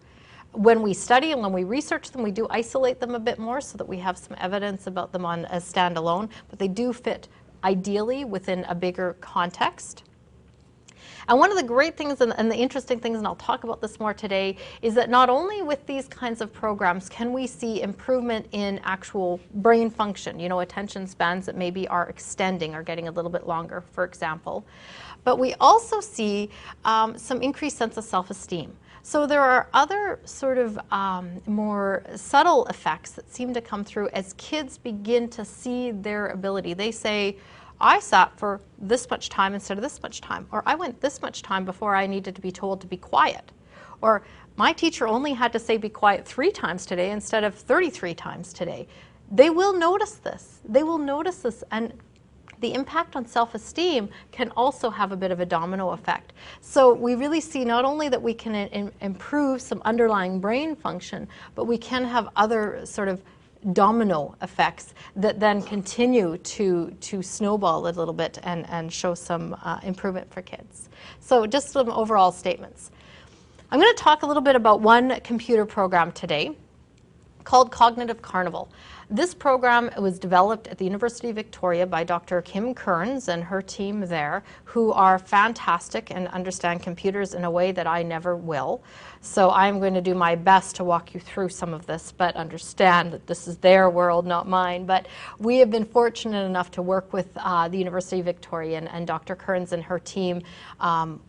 When we study and when we research them, we do isolate them a bit more so that we have some evidence about them on as standalone, but they do fit ideally within a bigger context. And one of the great things and the interesting things, and I'll talk about this more today, is that not only with these kinds of programs can we see improvement in actual brain function, you know, attention spans that maybe are extending or getting a little bit longer, for example, but we also see some increased sense of self-esteem. So there are other sort of more subtle effects that seem to come through as kids begin to see their ability. They say, I sat for this much time instead of this much time, or I went this much time before I needed to be told to be quiet, or my teacher only had to say be quiet 3 times today instead of 33 times today. They will notice this. They will notice this, and the impact on self-esteem can also have a bit of a domino effect. So we really see not only that we can improve some underlying brain function, but we can have other sort of domino effects that then continue to snowball a little bit and show some improvement for kids. So just some overall statements. I'm going to talk a little bit about one computer program today called Cognitive Carnival. This program was developed at the University of Victoria by Dr. Kim Kearns and her team there, who are fantastic and understand computers in a way that I never will. So I'm going to do my best to walk you through some of this, but understand that this is their world, not mine. But we have been fortunate enough to work with the University of Victoria and Dr. Kearns and her team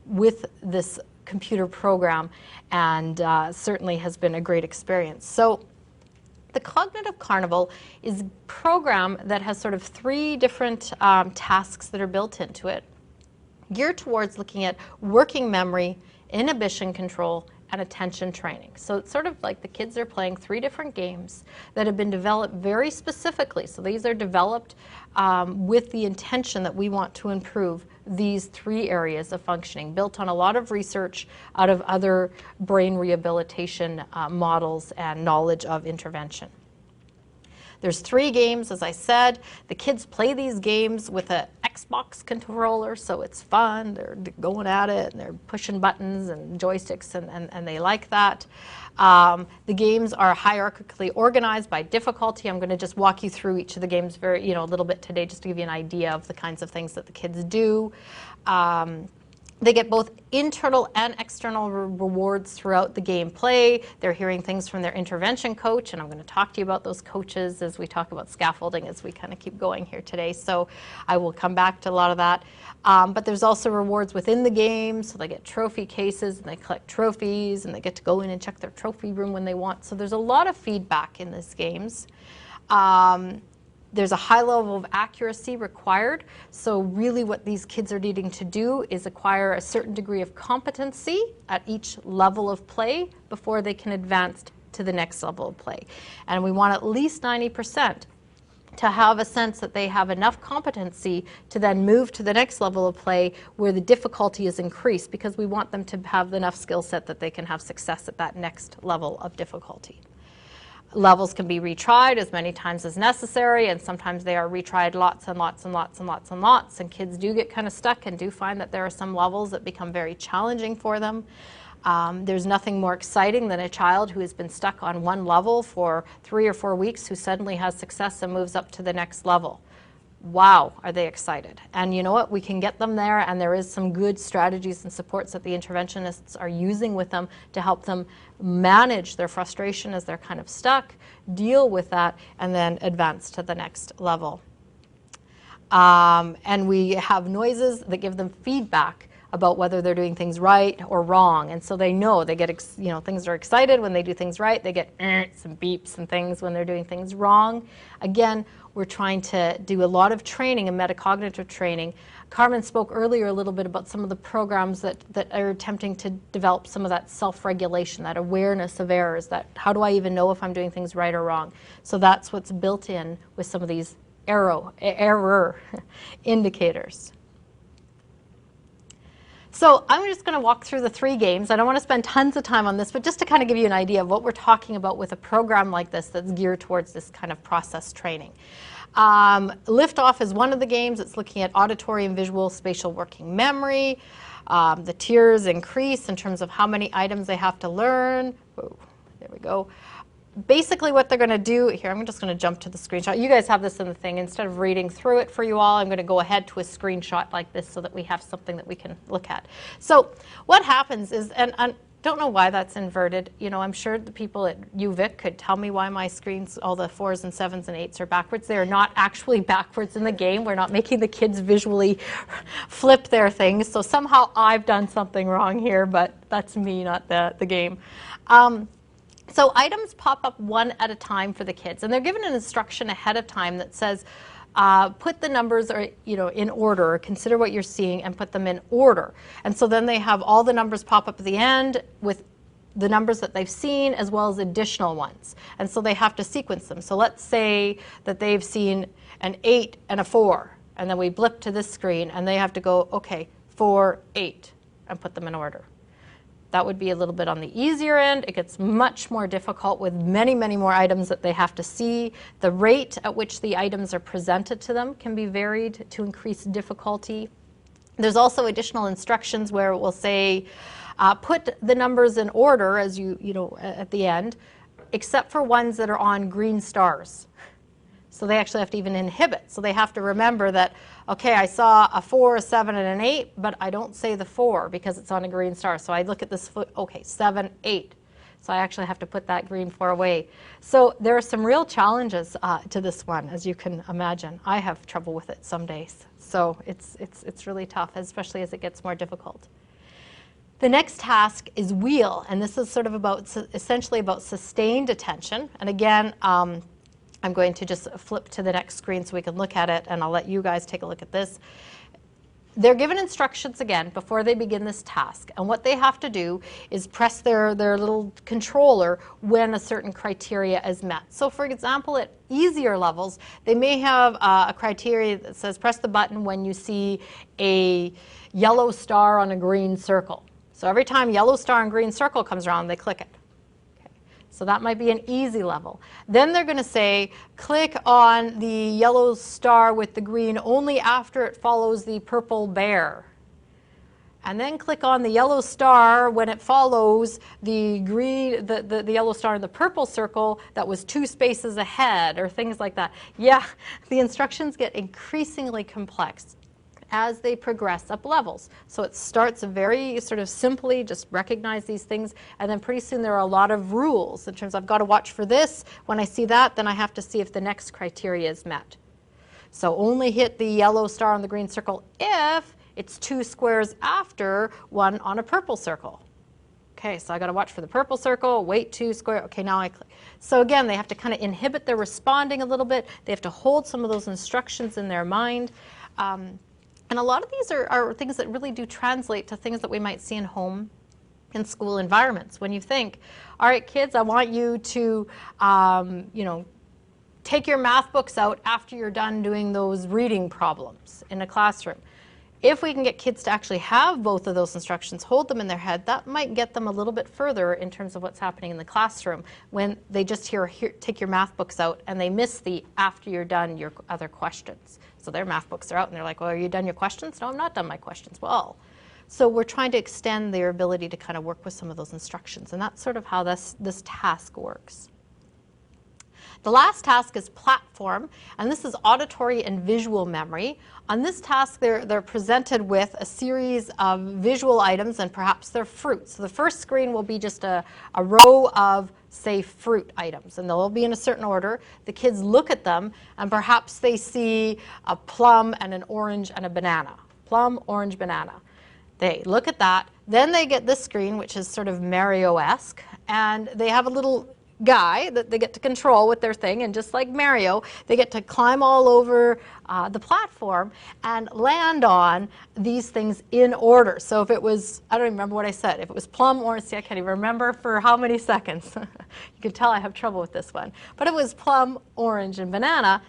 with this computer program, and certainly has been a great experience. So the Cognitive Carnival is a program that has sort of 3 different tasks that are built into it, geared towards looking at working memory, inhibition control, and attention training. So it's sort of like the kids are playing 3 different games that have been developed very specifically. So these are developed with the intention that we want to improve these 3 areas of functioning, built on a lot of research out of other brain rehabilitation models and knowledge of intervention. There's 3 games, as I said. The kids play these games with an Xbox controller, so it's fun. They're going at it, and they're pushing buttons and joysticks, and they like that. The games are hierarchically organized by difficulty. I'm going to just walk you through each of the games a little bit today, just to give you an idea of the kinds of things that the kids do. They get both internal and external rewards throughout the gameplay. They're hearing things from their intervention coach, and I'm going to talk to you about those coaches as we talk about scaffolding as we kind of keep going here today. So I will come back to a lot of that. But there's also rewards within the game, so they get trophy cases, and they collect trophies, and they get to go in and check their trophy room when they want. So there's a lot of feedback in these games. There's a high level of accuracy required. So really what these kids are needing to do is acquire a certain degree of competency at each level of play before they can advance to the next level of play. And we want at least 90% to have a sense that they have enough competency to then move to the next level of play where the difficulty is increased, because we want them to have enough skill set that they can have success at that next level of difficulty. Levels can be retried as many times as necessary, and sometimes they are retried lots and lots and lots and lots and lots, and kids do get kind of stuck and do find that there are some levels that become very challenging for them. There's nothing more exciting than a child who has been stuck on one level for 3 or 4 weeks who suddenly has success and moves up to the next level. Wow, are they excited. And you know what, we can get them there, and there is some good strategies and supports that the interventionists are using with them to help them manage their frustration as they're kind of stuck, deal with that, and then advance to the next level. And we have noises that give them feedback about whether they're doing things right or wrong. And so they know, they get, things are excited when they do things right. They get some beeps and things when they're doing things wrong. Again, we're trying to do a lot of training and metacognitive training. Carmen spoke earlier a little bit about some of the programs that are attempting to develop some of that self-regulation, that awareness of errors, that how do I even know if I'm doing things right or wrong? So that's what's built in with some of these error indicators. So I'm just going to walk through the 3 games. I don't want to spend tons of time on this, but just to kind of give you an idea of what we're talking about with a program like this that's geared towards this kind of process training. Liftoff is one of the games. It's looking at auditory and visual spatial working memory. The tiers increase in terms of how many items they have to learn. Whoa, there we go. Basically what they're going to do here, I'm just going to jump to the screenshot. You guys have this in the thing. Instead of reading through it for you all, I'm going to go ahead to a screenshot like this so that we have something that we can look at. So what happens is, and I don't know why that's inverted. I'm sure the people at UVic could tell me why my screens, all the 4s and 7s and 8s are backwards. They are not actually backwards in the game. We're not making the kids visually flip their things. So somehow I've done something wrong here, but that's me, not the game. So items pop up one at a time for the kids, and they're given an instruction ahead of time that says, put the numbers in order, or consider what you're seeing and put them in order. And so then they have all the numbers pop up at the end with the numbers that they've seen as well as additional ones. And so they have to sequence them. So let's say that they've seen an 8 and a 4, and then we blip to this screen, and they have to go, okay, 4, 8, and put them in order. That would be a little bit on the easier end. It gets much more difficult with many, many more items that they have to see. The rate at which the items are presented to them can be varied to increase difficulty. There's also additional instructions where it will say, put the numbers in order as at the end, except for ones that are on green stars. So they actually have to even inhibit. So they have to remember that, okay, I saw a 4, a 7, and an 8, but I don't say the 4 because it's on a green star. So I look at this, okay, 7, 8. So I actually have to put that green 4 away. So there are some real challenges to this one, as you can imagine. I have trouble with it some days. So it's really tough, especially as it gets more difficult. The next task is wheel, and this is sort of essentially about sustained attention. And again, I'm going to just flip to the next screen so we can look at it, and I'll let you guys take a look at this. They're given instructions again before they begin this task, and what they have to do is press their little controller when a certain criteria is met. So for example, at easier levels, they may have a criteria that says press the button when you see a yellow star on a green circle. So every time yellow star and green circle comes around, they click it. So that might be an easy level. Then they're going to say, click on the yellow star with the green only after it follows the purple bear. And then click on the yellow star when it follows the green, the yellow star in the purple circle that was 2 spaces ahead, or things like that. Yeah, the instructions get increasingly complex. as they progress up levels. So it starts very sort of simply, just recognize these things, and then pretty soon there are a lot of rules in terms of I've got to watch for this. When I see that, then I have to see if the next criteria is met. So only hit the yellow star on the green circle if it's 2 squares after one on a purple circle. Okay, so I got to watch for the purple circle, wait 2 square. Okay, now I click. So again, they have to kind of inhibit their responding a little bit. They have to hold some of those instructions in their mind. And a lot of these are things that really do translate to things that we might see in home and school environments. When you think, all right, kids, I want you to, you know, take your math books out after you're done doing those reading problems in a classroom. If we can get kids to actually have both of those instructions, hold them in their head, that might get them a little bit further in terms of what's happening in the classroom when they just hear take your math books out and they miss the after you're done your other questions. So their math books are out and they're like, well, are you done your questions? No, I'm not done my questions. Well, so we're trying to extend their ability to kind of work with some of those instructions, and that's sort of how this task works. The last task is platform, and this is auditory and visual memory. On this task, they're presented with a series of visual items and perhaps their fruits. So the first screen will be just a row of, say, fruit items, and they'll be in a certain order. The kids look at them, and perhaps they see a plum and an orange and a banana. Plum, orange, banana. They look at that. Then they get this screen, which is sort of Mario-esque, and they have a little guy that they get to control with their thing, and just like Mario, they get to climb all over the platform and land on these things in order. So if it was, I don't even remember what I said, if it was plum, orange, see, I can't even remember for how many seconds. You can tell I have trouble with this one. But it was plum, orange, and banana.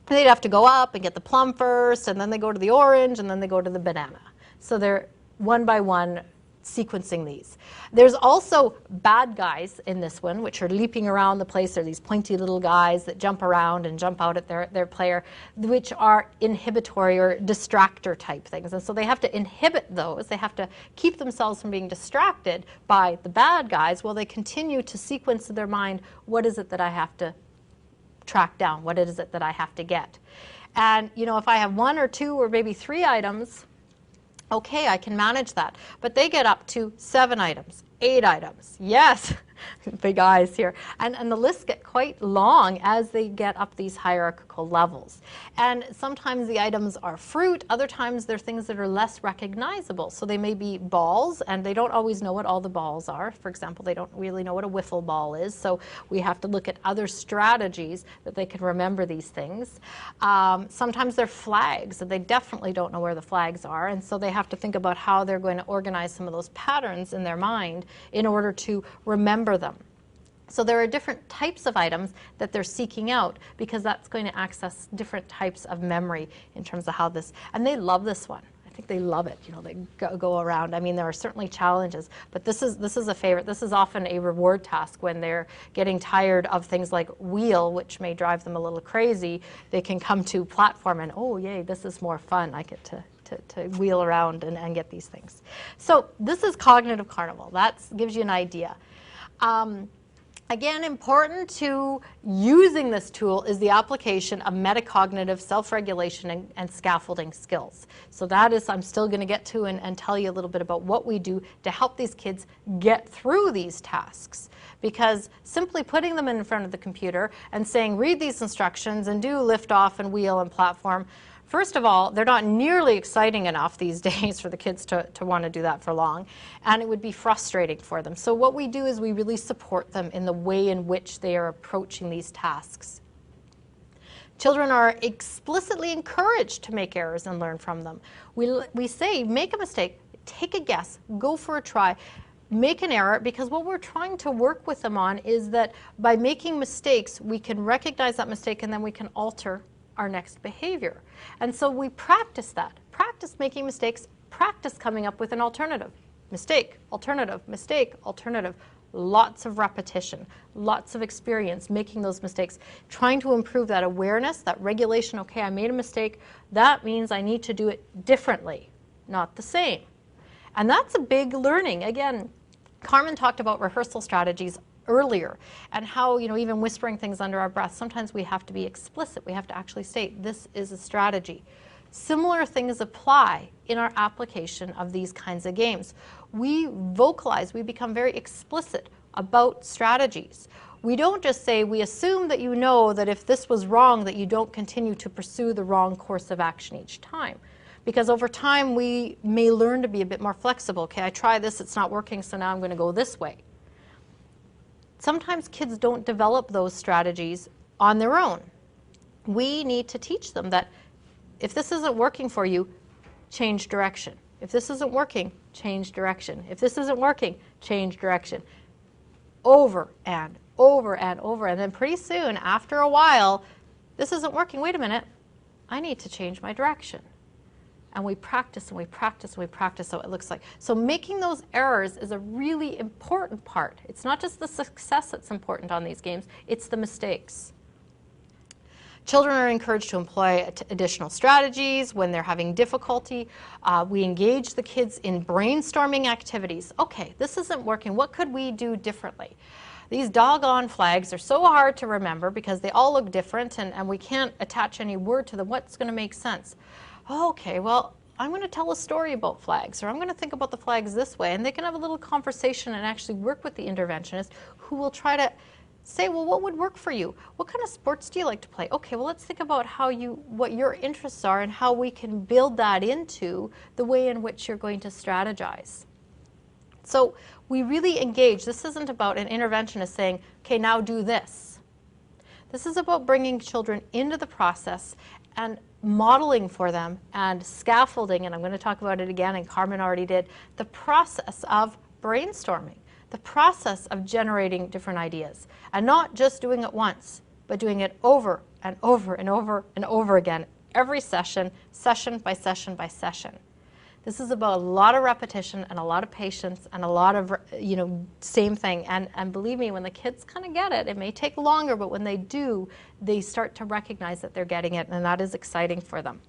They'd have to go up and get the plum first, and then they go to the orange, and then they go to the banana. So they're one by one sequencing these. There's also bad guys in this one, which are leaping around the place. They're these pointy little guys that jump around and jump out at their player, which are inhibitory or distractor type things. And so they have to inhibit those. They have to keep themselves from being distracted by the bad guys while they continue to sequence in their mind, what is it that I have to track down? What is it that I have to get? And, you know, if I have 1 or 2 or maybe 3 items, okay, I can manage that. But they get up to 7 items, 8 items. Yes, big eyes here. And the lists get quite long as they get up these hierarchical levels. And sometimes the items are fruit, other times they're things that are less recognizable. So they may be balls, and they don't always know what all the balls are. For example, they don't really know what a wiffle ball is, so we have to look at other strategies that they can remember these things. Sometimes they're flags, and they definitely don't know where the flags are, and so they have to think about how they're going to organize some of those patterns in their mind in order to remember them. So there are different types of items that they're seeking out because that's going to access different types of memory in terms of how this, and they love this one. I think they love it. You know, they go around. I mean, there are certainly challenges, but this is a favorite. This is often a reward task when they're getting tired of things like wheel, which may drive them a little crazy. They can come to platform and, oh, yay, this is more fun. I get to wheel around and get these things. So this is Cognitive Carnival. That gives you an idea. Again, important to using this tool is the application of metacognitive self-regulation and scaffolding skills. So that is, I'm still going to get to and tell you a little bit about what we do to help these kids get through these tasks. Because simply putting them in front of the computer and saying, read these instructions and do liftoff and wheel and platform, first of all, they're not nearly exciting enough these days for the kids to want to do that for long, and it would be frustrating for them. So what we do is we really support them in the way in which they are approaching these tasks. Children are explicitly encouraged to make errors and learn from them. We say, make a mistake, take a guess, go for a try, make an error, because what we're trying to work with them on is that by making mistakes, we can recognize that mistake and then we can alter our next behavior. And so we practice that. Practice making mistakes, practice coming up with an alternative. Mistake, alternative, mistake, alternative. Lots of repetition, lots of experience making those mistakes, trying to improve that awareness, that regulation. Okay, I made a mistake. That means I need to do it differently, not the same. And that's a big learning. Again, Carmen talked about rehearsal strategies earlier and how, you know, even whispering things under our breath, sometimes we have to be explicit. We have to actually state, this is a strategy. Similar things apply in our application of these kinds of games. We vocalize, we become very explicit about strategies. We don't just say, we assume that you know that if this was wrong, that you don't continue to pursue the wrong course of action each time. Because over time, we may learn to be a bit more flexible. Okay, I try this, it's not working, so now I'm going to go this way. Sometimes kids don't develop those strategies on their own. We need to teach them that if this isn't working for you, change direction. If this isn't working, change direction. If this isn't working, change direction. Over and over and over. And then pretty soon, after a while, this isn't working. Wait a minute. I need to change my direction. And we practice and we practice and we practice so it looks like. So making those errors is a really important part. It's not just the success that's important on these games, it's the mistakes. Children are encouraged to employ additional strategies when they're having difficulty. We engage the kids in brainstorming activities. Okay, this isn't working. What could we do differently? These doggone flags are so hard to remember because they all look different and we can't attach any word to them. What's going to make sense? Okay, well, I'm going to tell a story about flags, or I'm going to think about the flags this way, and they can have a little conversation and actually work with the interventionist who will try to say, well, what would work for you? What kind of sports do you like to play? Okay, well, let's think about what your interests are and how we can build that into the way in which you're going to strategize. So we really engage. This isn't about an interventionist saying, okay, now do this. This is about bringing children into the process and modeling for them and scaffolding, and I'm going to talk about it again, and Carmen already did, the process of brainstorming, the process of generating different ideas, and not just doing it once, but doing it over and over and over and over again, every session, session by session by session. This is about a lot of repetition and a lot of patience and a lot of, same thing. And believe me, when the kids kind of get it, it may take longer, but when they do, they start to recognize that they're getting it, and that is exciting for them.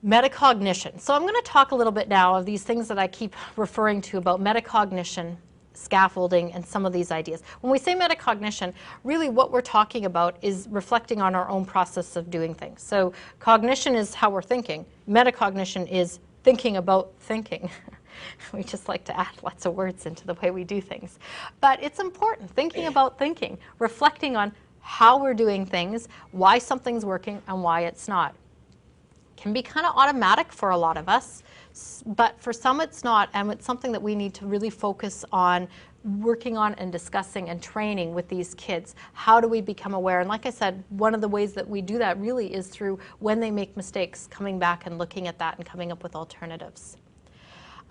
Metacognition. So I'm going to talk a little bit now of these things that I keep referring to about metacognition, scaffolding, and some of these ideas. When we say metacognition, really what we're talking about is reflecting on our own process of doing things. So cognition is how we're thinking. Metacognition is thinking about thinking. We just like to add lots of words into the way we do things. But it's important, thinking about thinking, reflecting on how we're doing things, why something's working and why it's not. Can be kind of automatic for a lot of us, but for some it's not, and it's something that we need to really focus on working on and discussing and training with these kids. How do we become aware? And like I said, one of the ways that we do that really is through when they make mistakes, coming back and looking at that and coming up with alternatives.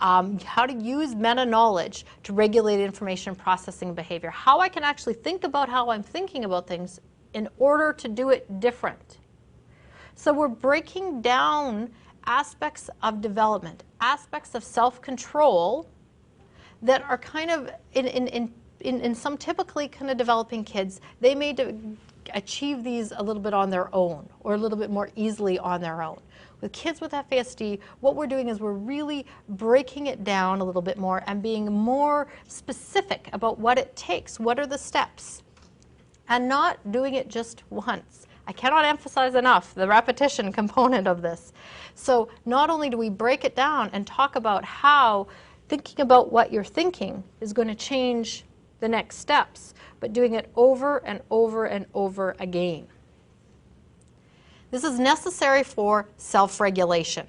How to use meta-knowledge to regulate information processing behavior. How I can actually think about how I'm thinking about things in order to do it different. So we're breaking down aspects of development, aspects of self-control that are kind of, in some typically kind of developing kids, they may achieve these a little bit on their own or a little bit more easily on their own. With kids with FASD, what we're doing is we're really breaking it down a little bit more and being more specific about what it takes, what are the steps, and not doing it just once. I cannot emphasize enough the repetition component of this. So not only do we break it down and talk about how thinking about what you're thinking is going to change the next steps, but doing it over and over and over again. This is necessary for self-regulation.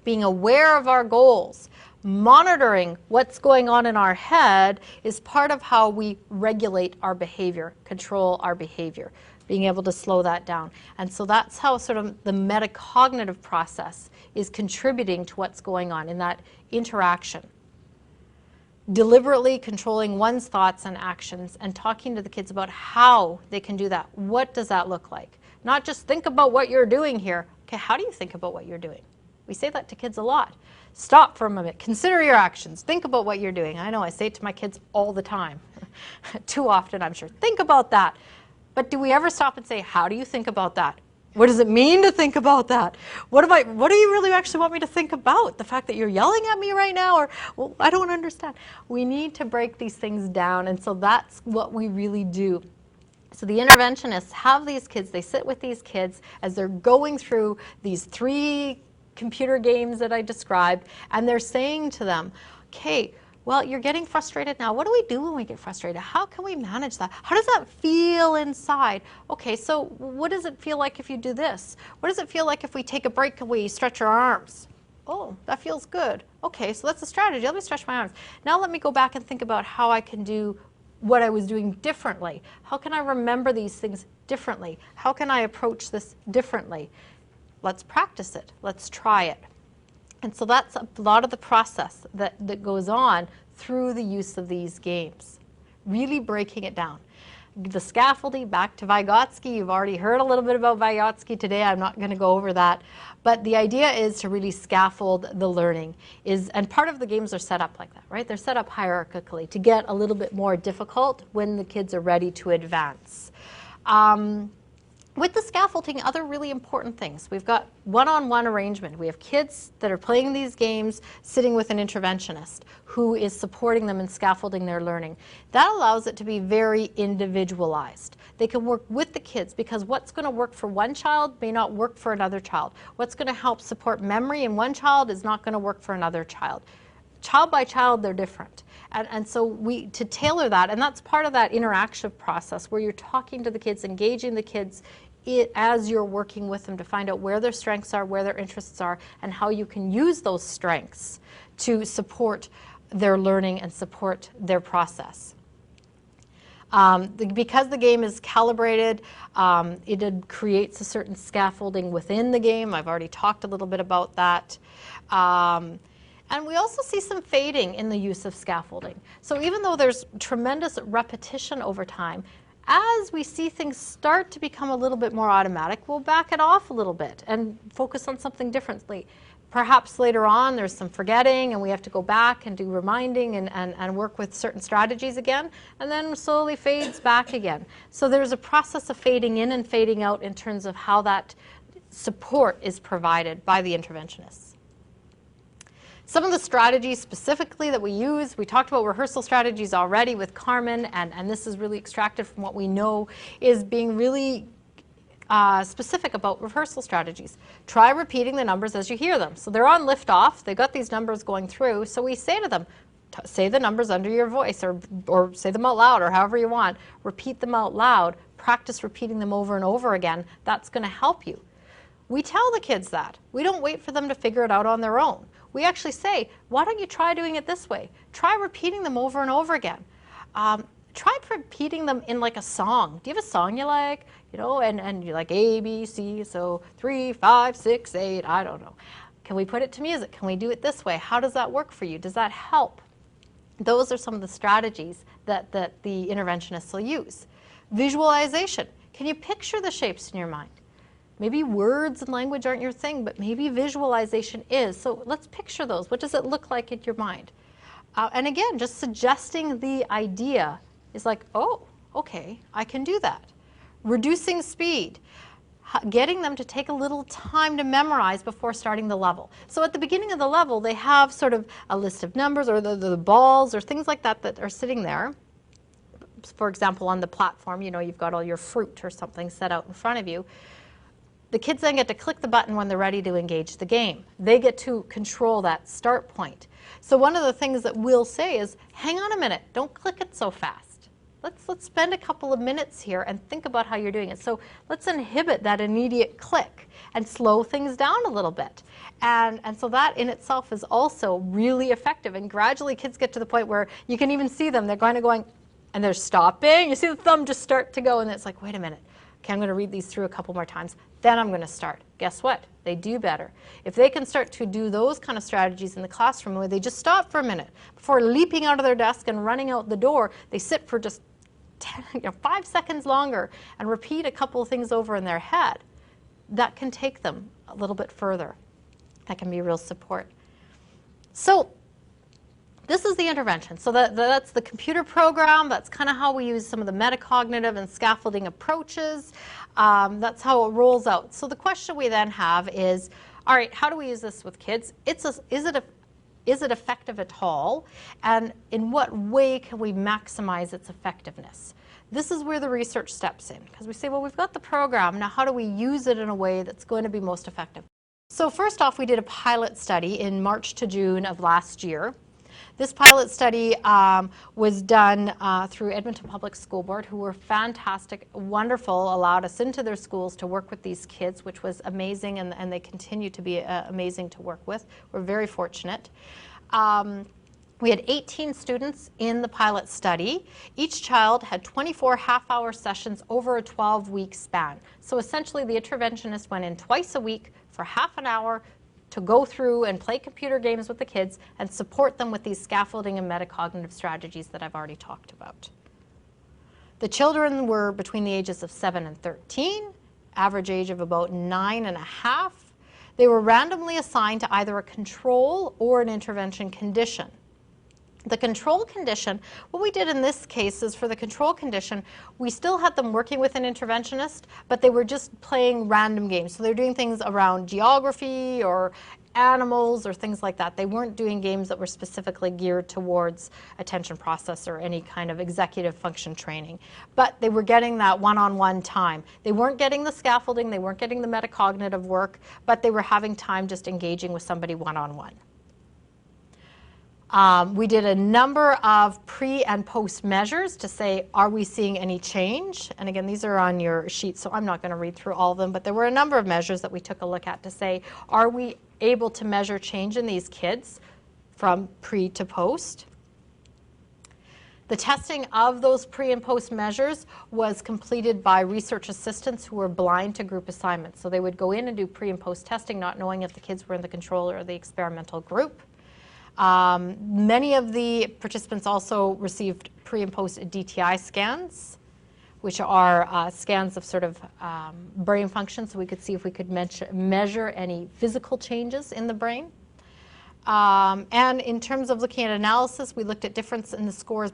Being aware of our goals, monitoring what's going on in our head is part of how we regulate our behavior, control our behavior. Being able to slow that down. And so that's how sort of the metacognitive process is contributing to what's going on in that interaction. Deliberately controlling one's thoughts and actions and talking to the kids about how they can do that. What does that look like? Not just think about what you're doing here. Okay, how do you think about what you're doing? We say that to kids a lot. Stop for a minute. Consider your actions. Think about what you're doing. I know I say it to my kids all the time. Too often, I'm sure. Think about that. But do we ever stop and say, how do you think about that? What does it mean to think about that? What do you really actually want me to think about? The fact that you're yelling at me right now? Or, well, I don't understand. We need to break these things down, and so that's what we really do So the interventionists have these kids, they sit with these kids as they're going through these 3 computer games that I described, and they're saying to them, okay, well, you're getting frustrated now. What do we do when we get frustrated? How can we manage that? How does that feel inside? Okay, so what does it feel like if you do this? What does it feel like if we take a break and we stretch our arms? Oh, that feels good. Okay, so that's a strategy. Let me stretch my arms. Now let me go back and think about how I can do what I was doing differently. How can I remember these things differently? How can I approach this differently? Let's practice it. Let's try it. And so that's a lot of the process that goes on through the use of these games, really breaking it down. The scaffolding, back to Vygotsky, you've already heard a little bit about Vygotsky today. I'm not going to go over that. But the idea is to really scaffold the learning. And part of the games are set up like that, right? They're set up hierarchically to get a little bit more difficult when the kids are ready to advance. With the scaffolding, other really important things. We've got one-on-one arrangement. We have kids that are playing these games sitting with an interventionist who is supporting them and scaffolding their learning. That allows it to be very individualized. They can work with the kids because what's going to work for one child may not work for another child. What's going to help support memory in one child is not going to work for another child. Child by child, they're different. And so to tailor that, and that's part of that interactive process where you're talking to the kids, engaging the kids as you're working with them to find out where their strengths are, where their interests are, and how you can use those strengths to support their learning and support their process. Because the game is calibrated, it creates a certain scaffolding within the game. I've already talked a little bit about that. And we also see some fading in the use of scaffolding. So even though there's tremendous repetition over time, as we see things start to become a little bit more automatic, we'll back it off a little bit and focus on something differently. Perhaps later on there's some forgetting and we have to go back and do reminding and work with certain strategies again, and then slowly fades back again. So there's a process of fading in and fading out in terms of how that support is provided by the interventionists. Some of the strategies specifically that we use, we talked about rehearsal strategies already with Carmen, and this is really extracted from what we know, is being really specific about rehearsal strategies. Try repeating the numbers as you hear them. So they're on Liftoff, they've got these numbers going through, so we say to them, say the numbers under your voice, or say them out loud, or however you want. Repeat them out loud, practice repeating them over and over again. That's going to help you. We tell the kids that. We don't wait for them to figure it out on their own. We actually say, why don't you try doing it this way? Try repeating them over and over again. Try repeating them in like a song. Do you have a song you like? You know, and you're like A, B, C, so 3, 5, 6, 8, I don't know. Can we put it to music? Can we do it this way? How does that work for you? Does that help? Those are some of the strategies that the interventionists will use. Visualization. Can you picture the shapes in your mind? Maybe words and language aren't your thing, but maybe visualization is. So let's picture those. What does it look like in your mind? And again, just suggesting the idea is like, oh, okay, I can do that. Reducing speed. Getting them to take a little time to memorize before starting the level. So at the beginning of the level, they have sort of a list of numbers or the balls or things like that that are sitting there. For example, on the platform, you know, you've got all your fruit or something set out in front of you. The kids then get to click the button when they're ready to engage the game. They get to control that start point. So one of the things that we'll say is, hang on a minute, don't click it so fast. Let's spend a couple of minutes here and think about how you're doing it. So let's inhibit that immediate click and slow things down a little bit. And so that in itself is also really effective. And gradually kids get to the point where you can even see them. They're going, and they're stopping. You see the thumb just start to go, and it's like, wait a minute. Okay, I'm going to read these through a couple more times. Then I'm going to start. Guess what? They do better. If they can start to do those kind of strategies in the classroom where they just stop for a minute before leaping out of their desk and running out the door, they sit for just 5 seconds longer and repeat a couple of things over in their head, that can take them a little bit further. That can be real support. So this is the intervention. So that's the computer program. That's kind of how we use some of the metacognitive and scaffolding approaches. That's how it rolls out. So the question we then have is, all right, how do we use this with kids? Is it effective at all? And in what way can we maximize its effectiveness? This is where the research steps in, because we say, well, we've got the program, now how do we use it in a way that's going to be most effective? So first off, we did a pilot study in March to June of last year. This pilot study was done through Edmonton Public School Board, who were fantastic, wonderful, allowed us into their schools to work with these kids, which was amazing, and they continue to be amazing to work with. We're very fortunate. We had 18 students in the pilot study. Each child had 24 half-hour sessions over a 12-week span. So essentially, the interventionist went in twice a week for half an hour to go through and play computer games with the kids and support them with these scaffolding and metacognitive strategies that I've already talked about. The children were between the ages of 7 and 13, average age of about 9.5. They were randomly assigned to either a control or an intervention condition. The control condition, what we did in this case is for the control condition, we still had them working with an interventionist, but they were just playing random games. So they're doing things around geography or animals or things like that. They weren't doing games that were specifically geared towards attention process or any kind of executive function training. But they were getting that one-on-one time. They weren't getting the scaffolding, they weren't getting the metacognitive work, but they were having time just engaging with somebody one-on-one. We did a number of pre and post measures to say, are we seeing any change? And again, these are on your sheet, so I'm not going to read through all of them, but there were a number of measures that we took a look at to say, are we able to measure change in these kids from pre to post? The testing of those pre and post measures was completed by research assistants who were blind to group assignments. So they would go in and do pre and post testing, not knowing if the kids were in the control or the experimental group. Many of the participants also received pre and post DTI scans, which are scans of sort of brain function, so we could see if we could measure any physical changes in the brain. And in terms of looking at analysis, we looked at difference in the scores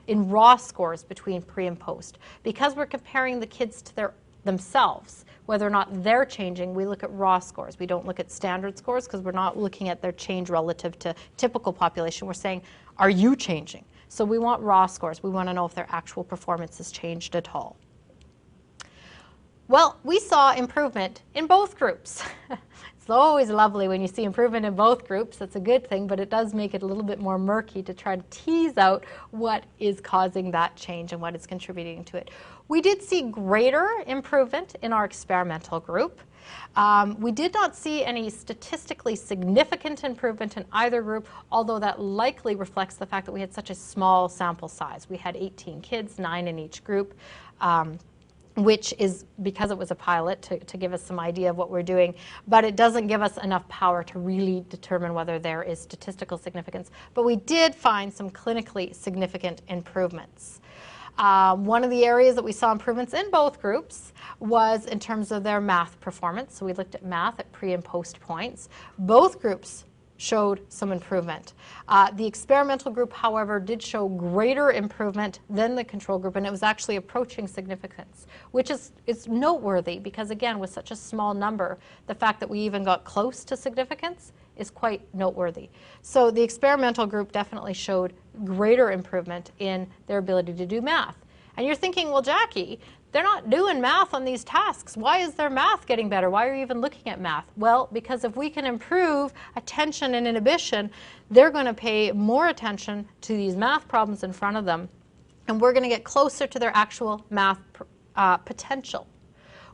in raw scores between pre and post. Because we're comparing the kids to themselves, whether or not they're changing, we look at raw scores. We don't look at standard scores because we're not looking at their change relative to typical population. We're saying, are you changing? So we want raw scores. We want to know if their actual performance has changed at all. Well, we saw improvement in both groups. It's always lovely when you see improvement in both groups. That's a good thing, but it does make it a little bit more murky to try to tease out what is causing that change and what is contributing to it. We did see greater improvement in our experimental group. We did not see any statistically significant improvement in either group, although that likely reflects the fact that we had such a small sample size. We had 18 kids, 9 in each group. Which is because it was a pilot to give us some idea of what we're doing, but it doesn't give us enough power to really determine whether there is statistical significance. But we did find some clinically significant improvements. One of the areas that we saw improvements in both groups was in terms of their math performance. So we looked at math at pre and post points. Both groups showed some improvement. The experimental group, however, did show greater improvement than the control group, and it was actually approaching significance, which is noteworthy because, again, with such a small number, the fact that we even got close to significance is quite noteworthy. So the experimental group definitely showed greater improvement in their ability to do math. And you're thinking, well, Jackie, they're not doing math on these tasks. Why is their math getting better? Why are you even looking at math? Well, because if we can improve attention and inhibition, they're going to pay more attention to these math problems in front of them, and we're going to get closer to their actual math potential.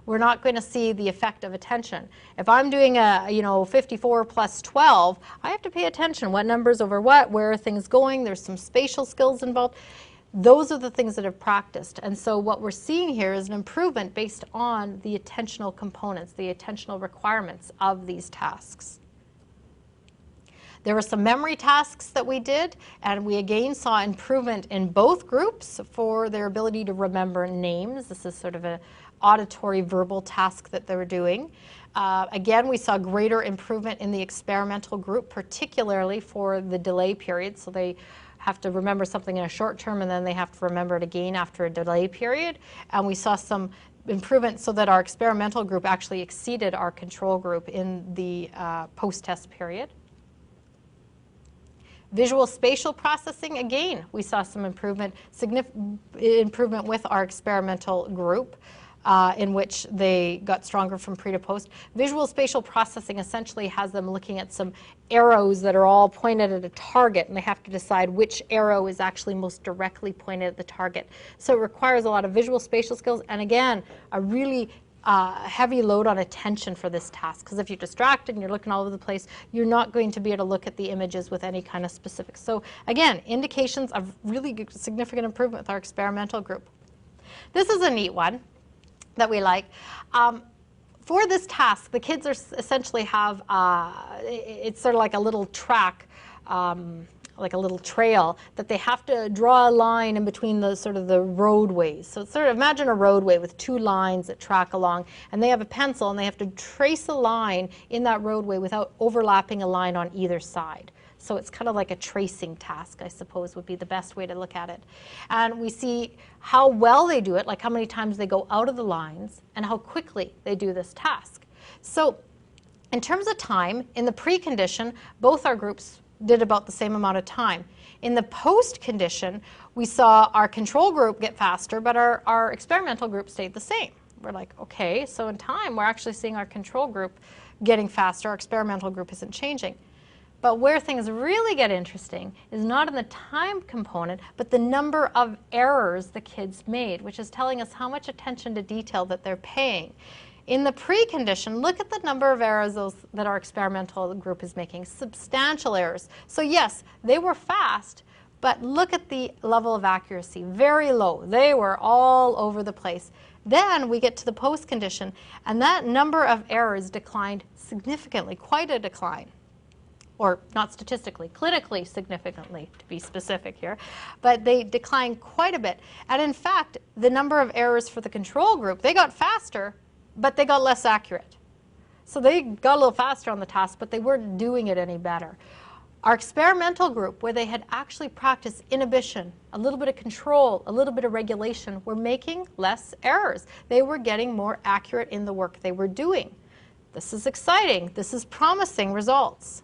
We're not going to see the effect of attention. If I'm doing a 54 plus 12, I have to pay attention. What numbers over what? Where are things going? There's some spatial skills involved. Those are the things that have practiced. And so what we're seeing here is an improvement based on the attentional components, the attentional requirements of these tasks. There were some memory tasks that we did, and we again saw improvement in both groups for their ability to remember names. This is sort of an auditory verbal task that they were doing. Again, we saw greater improvement in the experimental group, particularly for the delay period. So they have to remember something in a short term, and then they have to remember it again after a delay period. And we saw some improvement so that our experimental group actually exceeded our control group in the post-test period. Visual spatial processing, again, we saw some improvement, improvement with our experimental group. In which they got stronger from pre to post. Visual spatial processing essentially has them looking at some arrows that are all pointed at a target, and they have to decide which arrow is actually most directly pointed at the target. So it requires a lot of visual spatial skills, and again, a really heavy load on attention for this task, because if you're distracted and you're looking all over the place, you're not going to be able to look at the images with any kind of specifics. So again, indications of really significant improvement with our experimental group. This is a neat one that we like. For this task, the kids are essentially have, it's sort of like a little track, like a little trail that they have to draw a line in between the sort of the roadways. So sort of imagine a roadway with two lines that track along, and they have a pencil and they have to trace a line in that roadway without overlapping a line on either side. So it's kind of like a tracing task, I suppose, would be the best way to look at it. And we see how well they do it, like how many times they go out of the lines, and how quickly they do this task. So in terms of time, in the precondition, both our groups did about the same amount of time. In the post condition, we saw our control group get faster, but our experimental group stayed the same. We're like, okay, so in time, we're actually seeing our control group getting faster. Our experimental group isn't changing. But where things really get interesting is not in the time component, but the number of errors the kids made, which is telling us how much attention to detail that they're paying. In the precondition, look at the number of errors that our experimental group is making, substantial errors. So yes, they were fast, but look at the level of accuracy, very low. They were all over the place. Then we get to the post condition, and that number of errors declined significantly, quite a decline. Or not statistically, clinically significantly, to be specific here, but they declined quite a bit. And in fact, the number of errors for the control group, they got faster, but they got less accurate. So they got a little faster on the task, but they weren't doing it any better. Our experimental group, where they had actually practiced inhibition, a little bit of control, a little bit of regulation, were making less errors. They were getting more accurate in the work they were doing. This is exciting. This is promising results.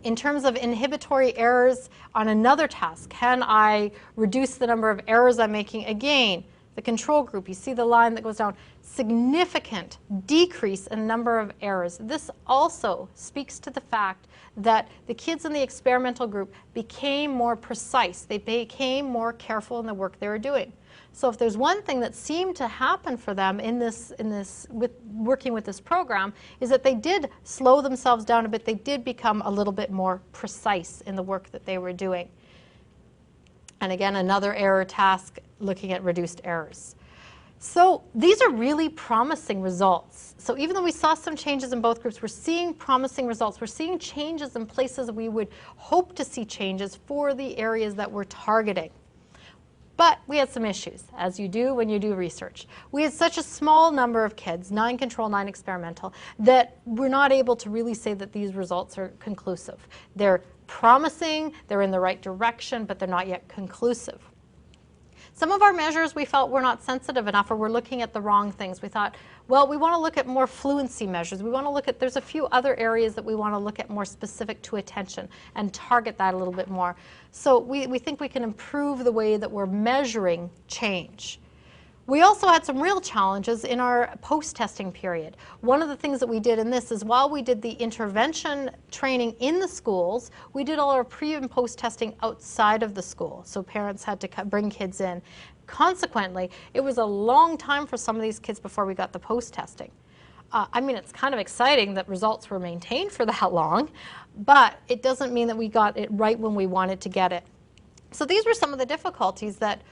In terms of inhibitory errors on another task, can I reduce the number of errors I'm making? Again, the control group, you see the line that goes down, significant decrease in number of errors. This also speaks to the fact that the kids in the experimental group became more precise. They became more careful in the work they were doing. So if there's one thing that seemed to happen for them with working with this program, is that they did slow themselves down a bit. They did become a little bit more precise in the work that they were doing. And again, another error task, looking at reduced errors. So these are really promising results. So even though we saw some changes in both groups, we're seeing promising results. We're seeing changes in places we would hope to see changes for the areas that we're targeting. But we had some issues, as you do when you do research. We had such a small number of kids, 9 control, 9 experimental, that we're not able to really say that these results are conclusive. They're promising, they're in the right direction, but they're not yet conclusive. Some of our measures we felt were not sensitive enough, or we're looking at the wrong things. We thought, well, we want to look at more fluency measures. We want to look at, there's a few other areas that we want to look at more specific to attention and target that a little bit more. So we think we can improve the way that we're measuring change. We also had some real challenges in our post-testing period. One of the things that we did in this is while we did the intervention training in the schools, we did all our pre and post-testing outside of the school. So parents had to bring kids in. Consequently, it was a long time for some of these kids before we got the post-testing. I mean, it's kind of exciting that results were maintained for that long, but it doesn't mean that we got it right when we wanted to get it. So these were some of the difficulties that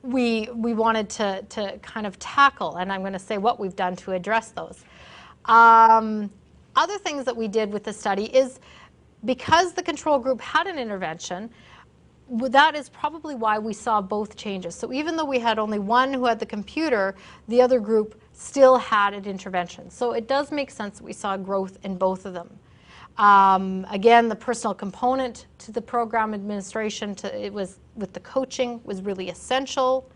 we wanted to kind of tackle, and I'm going to say what we've done to address those. Other things that we did with the study is because the control group had an intervention, that is probably why we saw both changes. So even though we had only one who had the computer, the other group still had an intervention. So it does make sense that we saw growth in both of them. Again, the personal component to the program administration, it was with the coaching, was really essential.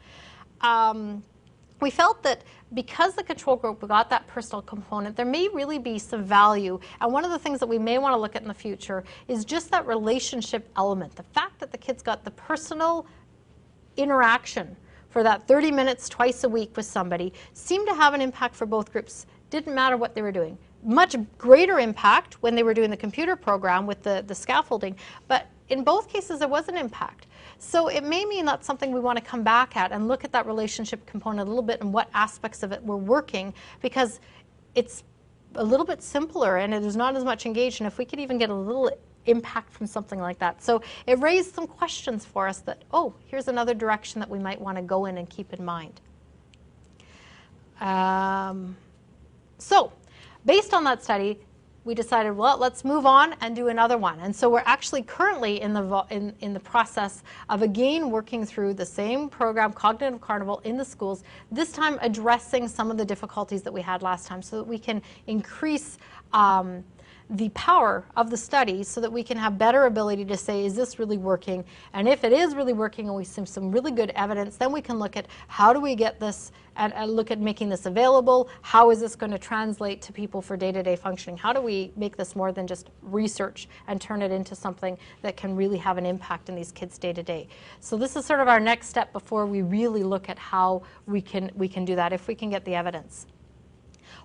we felt that because the control group got that personal component, there may really be some value. And one of the things that we may want to look at in the future is just that relationship element. The fact that the kids got the personal interaction for that 30 minutes twice a week with somebody seemed to have an impact for both groups. Didn't matter what they were doing. Much greater impact when they were doing the computer program with the scaffolding, but in both cases there was an impact. So it may mean that's something we want to come back at and look at that relationship component a little bit and what aspects of it were working, because it's a little bit simpler and it is not as much engaged, and if we could even get a little impact from something like that. So it raised some questions for us that, oh, here's another direction that we might want to go in and keep in mind. So based on that study, we decided, well, let's move on and do another one. And so we're actually currently in the process of again working through the same program, Cognitive Carnival, in the schools, this time addressing some of the difficulties that we had last time so that we can increase the power of the study so that we can have better ability to say, is this really working? And if it is really working and we see some really good evidence, then we can look at how do we get this and look at making this available. How is this going to translate to people for day-to-day functioning? How do we make this more than just research and turn it into something that can really have an impact in these kids day-to-day? So this is sort of our next step before we really look at how we can do that, if we can get the evidence.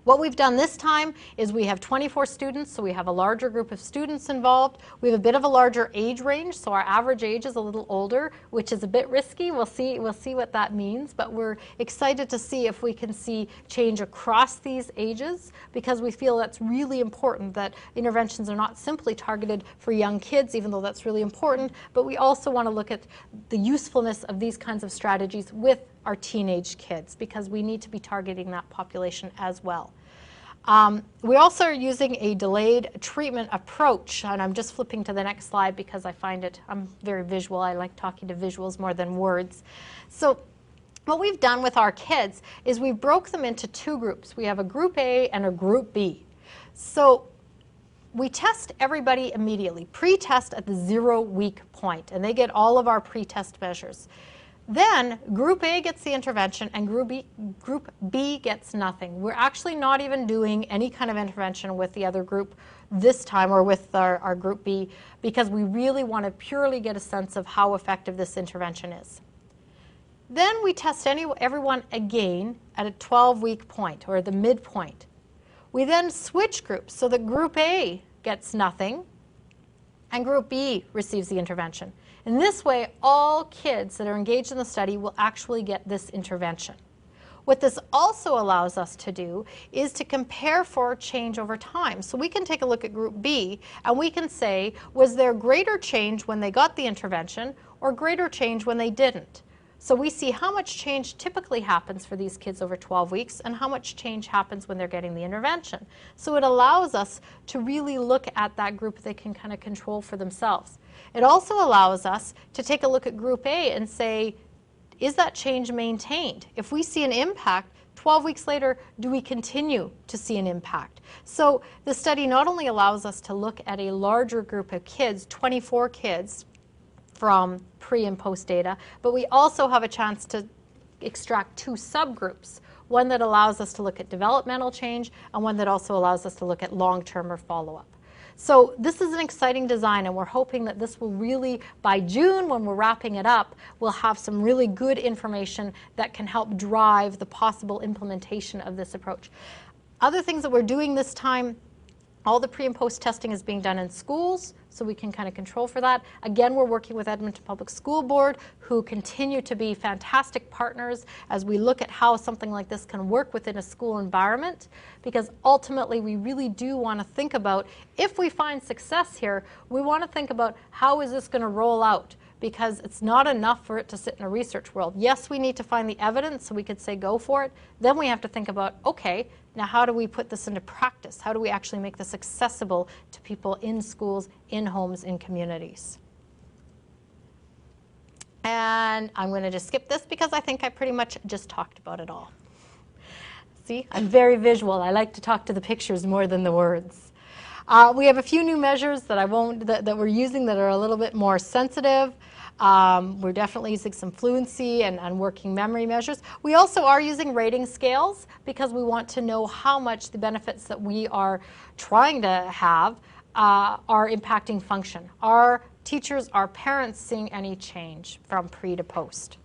What we've done this time is we have 24 students, so we have a larger group of students involved. We have a bit of a larger age range, so our average age is a little older, which is a bit risky. We'll see what that means, but we're excited to see if we can see change across these ages, because we feel that's really important, that interventions are not simply targeted for young kids, even though that's really important, but we also want to look at the usefulness of these kinds of strategies with our teenage kids, because we need to be targeting that population as well. We also are using a delayed treatment approach, and I'm just flipping to the next slide because I find I'm very visual. I like talking to visuals more than words. So what we've done with our kids is we broke them into two groups. We have a group A and a group B. So we test everybody immediately, pre-test at the 0-week point, and they get all of our pre-test measures. Then Group A gets the intervention and Group B gets nothing. We're actually not even doing any kind of intervention with the other group this time, or with our Group B, because we really want to purely get a sense of how effective this intervention is. Then we test everyone again at a 12-week point, or the midpoint. We then switch groups so that Group A gets nothing and Group B receives the intervention. In this way, all kids that are engaged in the study will actually get this intervention. What this also allows us to do is to compare for change over time. So we can take a look at Group B and we can say, was there greater change when they got the intervention or greater change when they didn't? So we see how much change typically happens for these kids over 12 weeks and how much change happens when they're getting the intervention. So it allows us to really look at that group they can kind of control for themselves. It also allows us to take a look at Group A and say, is that change maintained? If we see an impact, 12 weeks later, do we continue to see an impact? So the study not only allows us to look at a larger group of kids, 24 kids, from pre and post data, but we also have a chance to extract two subgroups, one that allows us to look at developmental change and one that also allows us to look at long-term or follow-up. So this is an exciting design, and we're hoping that this will really, by June when we're wrapping it up, we'll have some really good information that can help drive the possible implementation of this approach. Other things that we're doing this time, all the pre and post testing is being done in schools, so we can kind of control for that. Again, we're working with Edmonton Public School Board, who continue to be fantastic partners as we look at how something like this can work within a school environment, because ultimately we really do want to think about, if we find success here, we want to think about how is this going to roll out, because it's not enough for it to sit in a research world. Yes, we need to find the evidence so we could say go for it. Then we have to think about, okay, now how do we put this into practice? How do we actually make this accessible to people in schools, in homes, in communities? And I'm going to just skip this because I think I pretty much just talked about it all. See, I'm very visual. I like to talk to the pictures more than the words. We have a few new measures that we're using that are a little bit more sensitive. We're definitely using some fluency and working memory measures. We also are using rating scales because we want to know how much the benefits that we are trying to have are impacting function. Are teachers, are parents seeing any change from pre to post?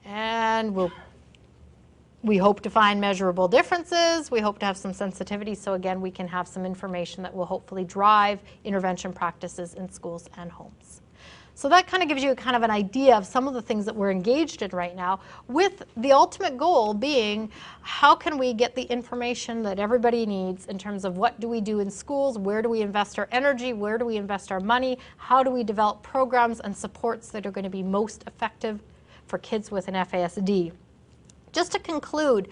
And we hope to find measurable differences. We hope to have some sensitivity, so again, we can have some information that will hopefully drive intervention practices in schools and homes. So that kind of gives you kind of an idea of some of the things that we're engaged in right now, with the ultimate goal being, how can we get the information that everybody needs in terms of what do we do in schools, where do we invest our energy, where do we invest our money, how do we develop programs and supports that are going to be most effective for kids with an FASD. Just to conclude,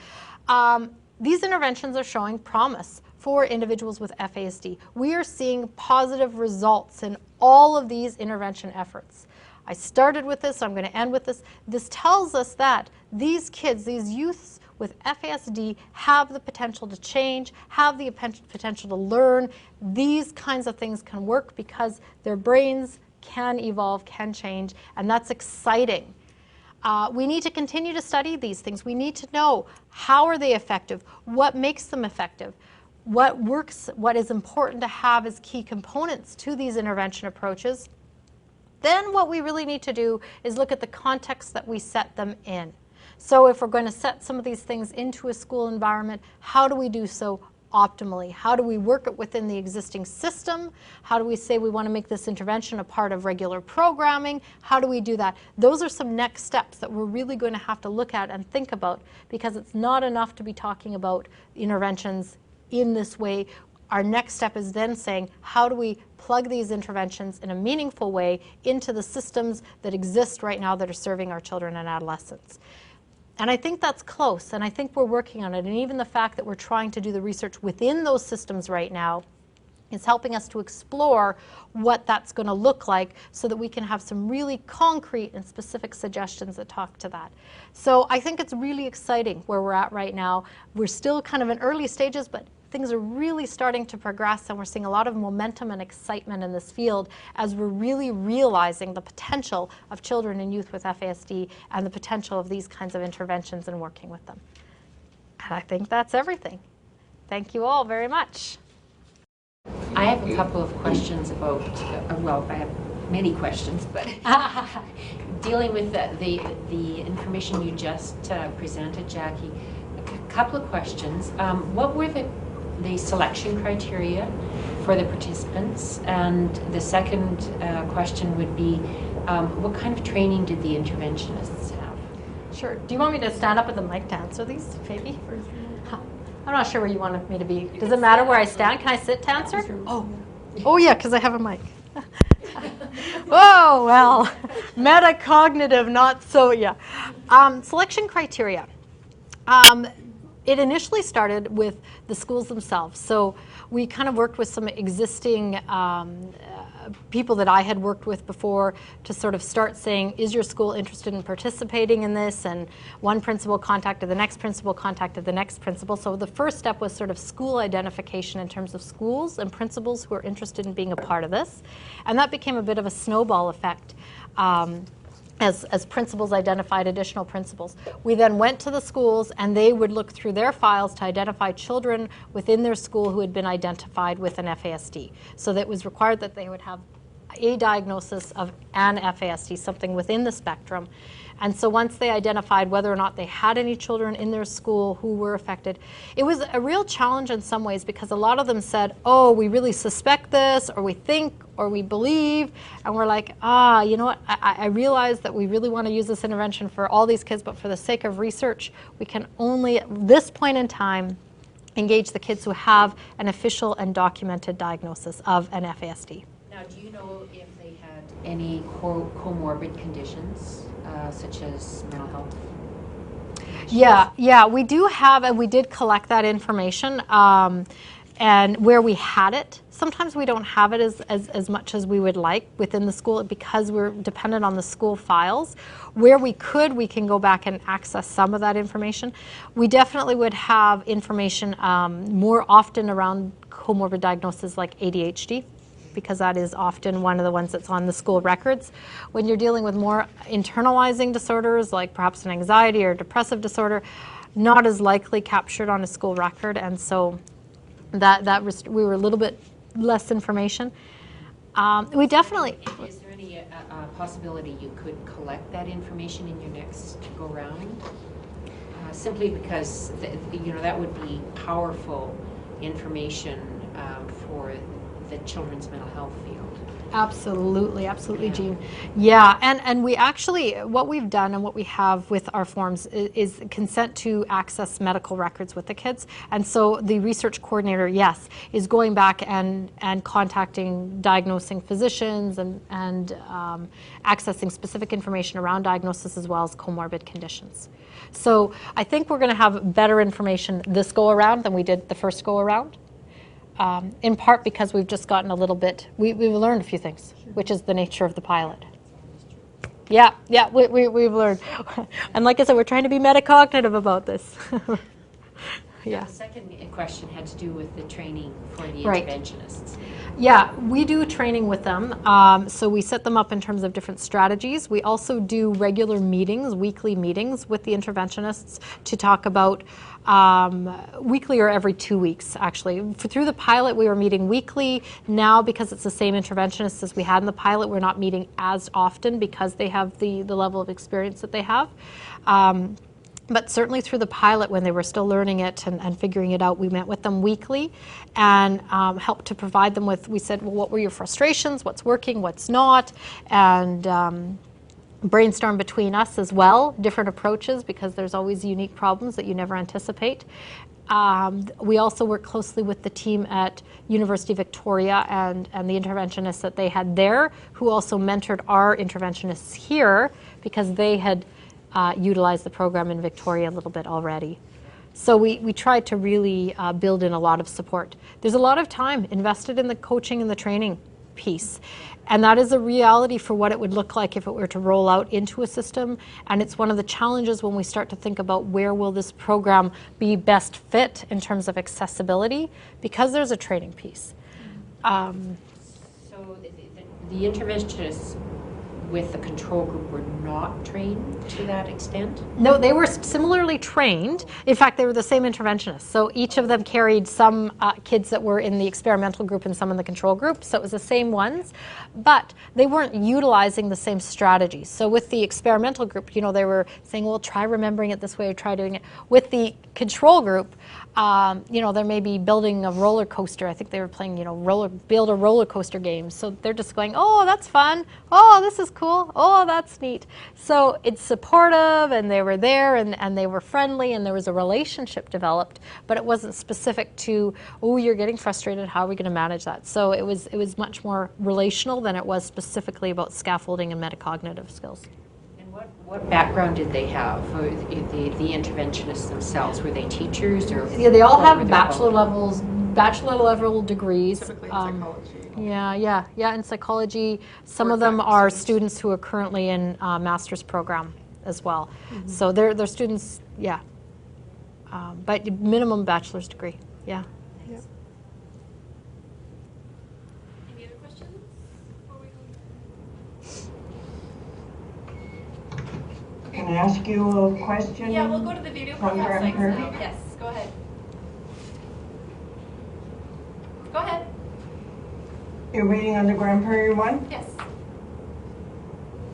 these interventions are showing promise for individuals with FASD. We are seeing positive results in all of these intervention efforts. I started with this, so I'm going to end with this. This tells us that these kids, these youths with FASD have the potential to change, have the potential to learn. These kinds of things can work because their brains can evolve, can change, and that's exciting. We need to continue to study these things. We need to know, how are they effective? What makes them effective? What works? What is important to have as key components to these intervention approaches? Then what we really need to do is look at the context that we set them in. So if we're going to set some of these things into a school environment, how do we do so optimally? How do we work it within the existing system? How do we say we want to make this intervention a part of regular programming? How do we do that? Those are some next steps that we're really going to have to look at and think about, because it's not enough to be talking about interventions in this way. Our next step is then saying, how do we plug these interventions in a meaningful way into the systems that exist right now that are serving our children and adolescents? And I think that's close, and I think we're working on it. And even the fact that we're trying to do the research within those systems right now is helping us to explore what that's going to look like, so that we can have some really concrete and specific suggestions that talk to that. So I think it's really exciting where we're at right now. We're still kind of in early stages, but things are really starting to progress, and we're seeing a lot of momentum and excitement in this field as we're really realizing the potential of children and youth with FASD and the potential of these kinds of interventions and working with them. And I think that's everything. Thank you all very much. I have a couple of questions about, well, I have many questions, but dealing with the information you just presented, Jackie, a couple of questions. What were the selection criteria for the participants? And the second question would be, what kind of training did the interventionists have? Sure. Do you want me to stand up at the mic to answer these, Phoebe? I'm not sure where you wanted me to be. Does it matter where I stand? Can I sit to answer? Oh yeah, because I have a mic. Oh, well, metacognitive, not so, yeah. Selection criteria. It initially started with the schools themselves. So we kind of worked with some existing people that I had worked with before to sort of start saying, is your school interested in participating in this? And one principal contacted the next principal, contacted the next principal. So the first step was sort of school identification in terms of schools and principals who are interested in being a part of this. And that became a bit of a snowball effect. As principals identified additional principals. We then went to the schools, and they would look through their files to identify children within their school who had been identified with an FASD. So that it was required that they would have a diagnosis of an FASD, something within the spectrum. And so once they identified whether or not they had any children in their school who were affected, it was a real challenge in some ways, because a lot of them said, oh, we really suspect this, or we think, or we believe. And we're like, you know what, I realize that we really want to use this intervention for all these kids, but for the sake of research, we can only, at this point in time, engage the kids who have an official and documented diagnosis of an FASD. Now, do you know if they had any comorbid conditions, such as mental health? Yeah, we do have, and we did collect that information. And where we had it, sometimes we don't have it as much as we would like within the school, because we're dependent on the school files. Where we could, we can go back and access some of that information. We definitely would have information more often around comorbid diagnoses like ADHD. because that is often one of the ones that's on the school records. When you're dealing with more internalizing disorders, like perhaps an anxiety or depressive disorder, not as likely captured on a school record, and so we were a little bit less information. We definitely... Is there any possibility you could collect that information in your next go-round? Simply because that would be powerful information for the children's mental health field. Absolutely, absolutely, Jean. Yeah, and we actually, what we've done and what we have with our forms is consent to access medical records with the kids. And so the research coordinator, yes, is going back and contacting diagnosing physicians and accessing specific information around diagnosis as well as comorbid conditions. So I think we're going to have better information this go around than we did the first go around. In part because we've just gotten a little bit, we've learned a few things, which is the nature of the pilot. Yeah, we've learned. And like I said, we're trying to be metacognitive about this. Yeah. The second question had to do with the training for the Right. interventionists. Yeah, we do training with them. So we set them up in terms of different strategies. We also do regular meetings, weekly meetings with the interventionists to talk about weekly or every 2 weeks, actually. Through the pilot, we were meeting weekly. Now, because it's the same interventionists as we had in the pilot, we're not meeting as often because they have the level of experience that they have. But certainly through the pilot, when they were still learning it and figuring it out, we met with them weekly and helped to provide them with, we said, well, what were your frustrations, what's working, what's not, and brainstorm between us as well, different approaches, because there's always unique problems that you never anticipate. We also work closely with the team at University of Victoria and the interventionists that they had there, who also mentored our interventionists here, because they had utilized the program in Victoria a little bit already. So we tried to really build in a lot of support. There's a lot of time invested in the coaching and the training piece. And that is a reality for what it would look like if it were to roll out into a system. And it's one of the challenges when we start to think about where will this program be best fit in terms of accessibility, because there's a training piece. So the interventionists with the control group were not trained to that extent? No, they were similarly trained. In fact, they were the same interventionists. So each of them carried some kids that were in the experimental group and some in the control group. So it was the same ones, but they weren't utilizing the same strategies. So with the experimental group, they were saying, well, try remembering it this way or try doing it. With the control group, there may be building a roller coaster. I think they were playing, build a roller coaster game. So they're just going, oh, that's fun. Oh, this is cool. Oh, that's neat. So it's supportive, and they were there, and they were friendly, and there was a relationship developed, but it wasn't specific to, oh, you're getting frustrated. How are we going to manage that? So it was much more relational than it was specifically about scaffolding and metacognitive skills. What background did they have, the interventionists themselves? Were they teachers or? Yeah, they all have bachelor level degrees. Typically in psychology. Yeah, in psychology. Some of them are students who are currently in master's program as well. Mm-hmm. So they're students, yeah. But minimum bachelor's degree, yeah. Thanks. Any other questions before we go? Can I ask you a question? Yeah, we'll go to the video From process next Graham now. Kirby? Yes, go ahead. Go ahead. You're reading on the Grand Prairie one? Yes.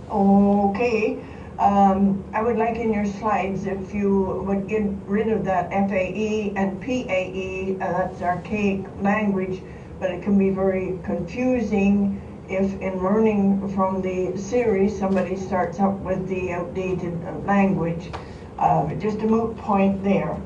Okay. I would like in your slides if you would get rid of that FAE and PAE, that's archaic language, but it can be very confusing if in learning from the series somebody starts up with the outdated language. Just a moot point there.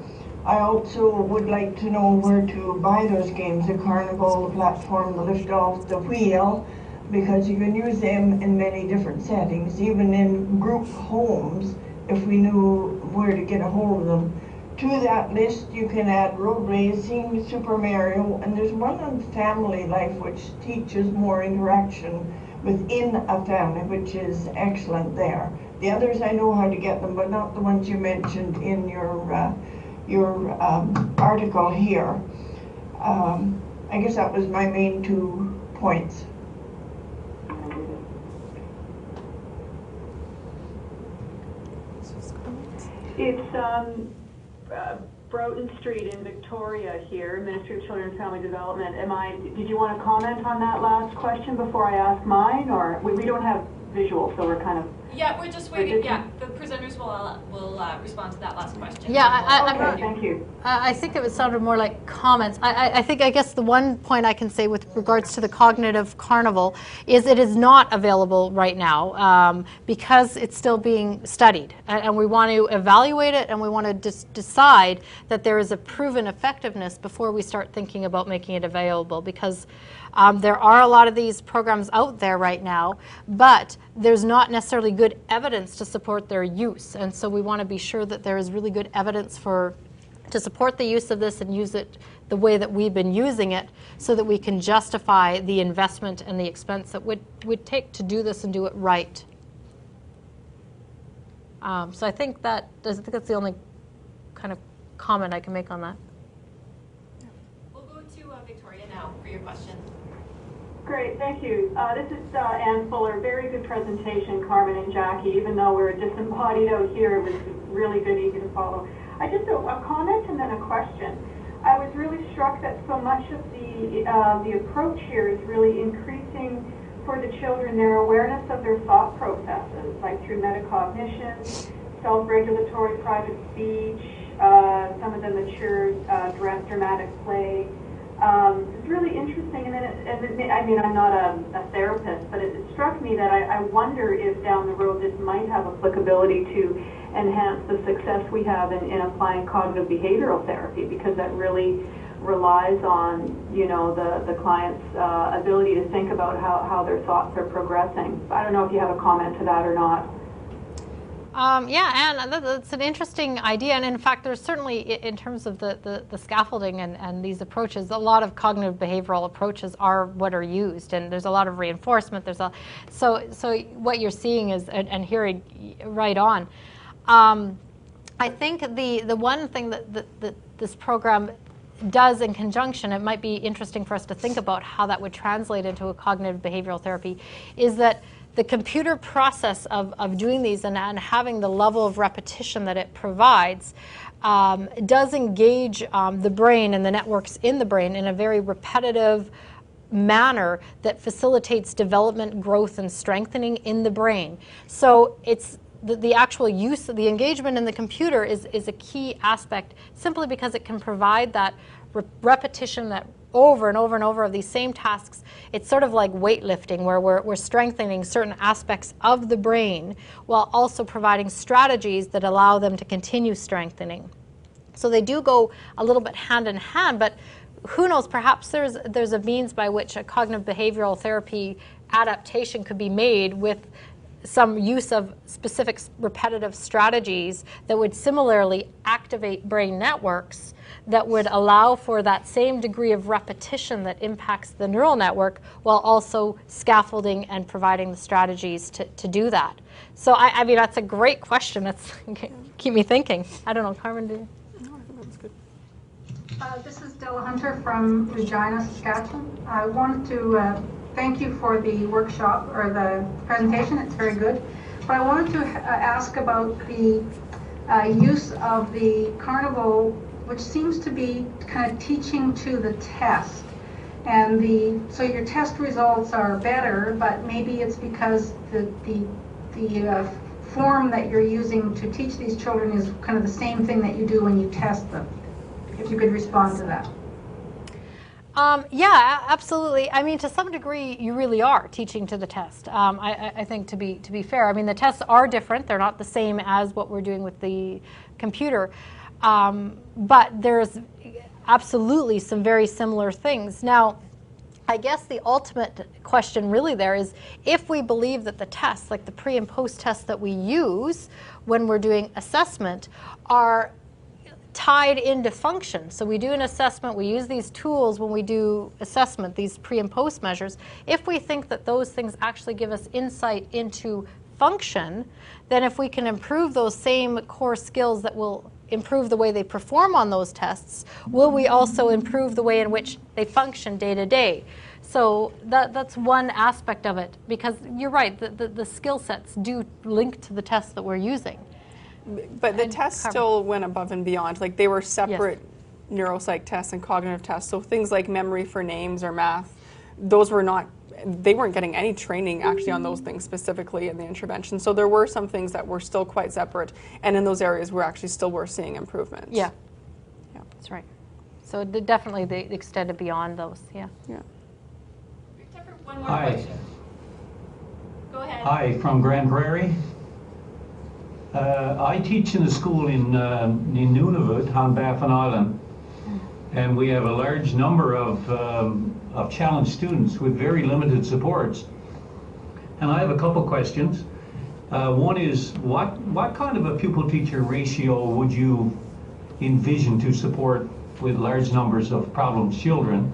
I also would like to know where to buy those games, the Carnival, the platform, the Liftoff, the wheel, because you can use them in many different settings, even in group homes, if we knew where to get a hold of them. To that list, you can add road racing, Super Mario, and there's one on family life which teaches more interaction within a family, which is excellent there. The others, I know how to get them, but not the ones you mentioned in your article here. I guess that was my main 2 points. It's Broughton Street in Victoria here, Ministry of Children and Family Development. Did you want to comment on that last question before I ask mine, or we don't have visual, so we're kind of... Yeah, we're just waiting. Yeah, the presenters will respond to that last question. Yeah, okay, thank you. I think it sounded more like comments. I guess the one point I can say with regards to the cognitive carnival is it is not available right now because it's still being studied. And we want to evaluate it, and we want to decide that there is a proven effectiveness before we start thinking about making it available, because there are a lot of these programs out there right now, but there's not necessarily good evidence to support their use. And so we want to be sure that there is really good evidence to support the use of this and use it the way that we've been using it, so that we can justify the investment and the expense that would take to do this and do it right. So I think that's the only kind of comment I can make on that. We'll go to Victoria now for your question. Great, thank you. This is Ann Fuller. Very good presentation, Carmen and Jacquie. Even though we're disembodied out here, it was really good, easy to follow. I just a comment and then a question. I was really struck that so much of the approach here is really increasing for the children their awareness of their thought processes, like through metacognition, self-regulatory private speech, some of the mature dramatic play. It's really interesting, and then I mean, I'm not a therapist, but it struck me that I wonder if down the road this might have applicability to enhance the success we have in applying cognitive behavioral therapy, because that really relies on, you know, the client's ability to think about how their thoughts are progressing. I don't know if you have a comment to that or not. Yeah, and that's an interesting idea. And in fact, there's certainly, in terms of the scaffolding and these approaches, a lot of cognitive behavioral approaches are what are used. And there's a lot of reinforcement. So what you're seeing is, and hearing right on. I think the one thing that this program does in conjunction, it might be interesting for us to think about how that would translate into a cognitive behavioral therapy, is that the computer process of doing these and having the level of repetition that it provides does engage the brain and the networks in the brain in a very repetitive manner that facilitates development, growth, and strengthening in the brain. So it's the actual use of the engagement in the computer is a key aspect, simply because it can provide that repetition, that over and over and over of these same tasks. It's sort of like weightlifting, where we're strengthening certain aspects of the brain while also providing strategies that allow them to continue strengthening. So they do go a little bit hand in hand, but who knows, perhaps there's a means by which a cognitive behavioral therapy adaptation could be made with some use of specific repetitive strategies that would similarly activate brain networks that would allow for that same degree of repetition that impacts the neural network, while also scaffolding and providing the strategies to do that. So I mean, that's a great question. That's keep me thinking. I don't know, Carmen, do you? No, I think that was good. This is Della Hunter from Regina, Saskatchewan. I wanted to thank you for the workshop, or the presentation. It's very good. But I wanted to ask about the use of the Carnival, which seems to be kind of teaching to the test. And so your test results are better, but maybe it's because the form that you're using to teach these children is kind of the same thing that you do when you test them. If you could respond to that. Yeah, absolutely. I mean, to some degree, you really are teaching to the test. I think to be fair, I mean, the tests are different. They're not the same as what we're doing with the computer. But there's absolutely some very similar things. Now, I guess the ultimate question really there is, if we believe that the tests, like the pre and post tests that we use when we're doing assessment, are tied into function. So we do an assessment, we use these tools when we do assessment, these pre and post measures. If we think that those things actually give us insight into function, then if we can improve those same core skills that will improve the way they perform on those tests, will we also improve the way in which they function day to day? So that's one aspect of it, because you're right, the skill sets do link to the tests that we're using. But the tests still went above and beyond. Like, they were separate neuropsych tests and cognitive tests. So things like memory for names or math, those were not, they weren't getting any training actually on those things specifically in the intervention. So there were some things that were still quite separate. And in those areas, we're actually still were seeing improvements. Yeah, that's right. So definitely they extended beyond those, yeah. One more Hi. question. Go ahead. Hi, from Grand Prairie. I teach in a school in Nunavut on Baffin Island, and we have a large number of challenged students with very limited supports. And I have a couple questions. One is, what kind of a pupil-teacher ratio would you envision to support with large numbers of problem children?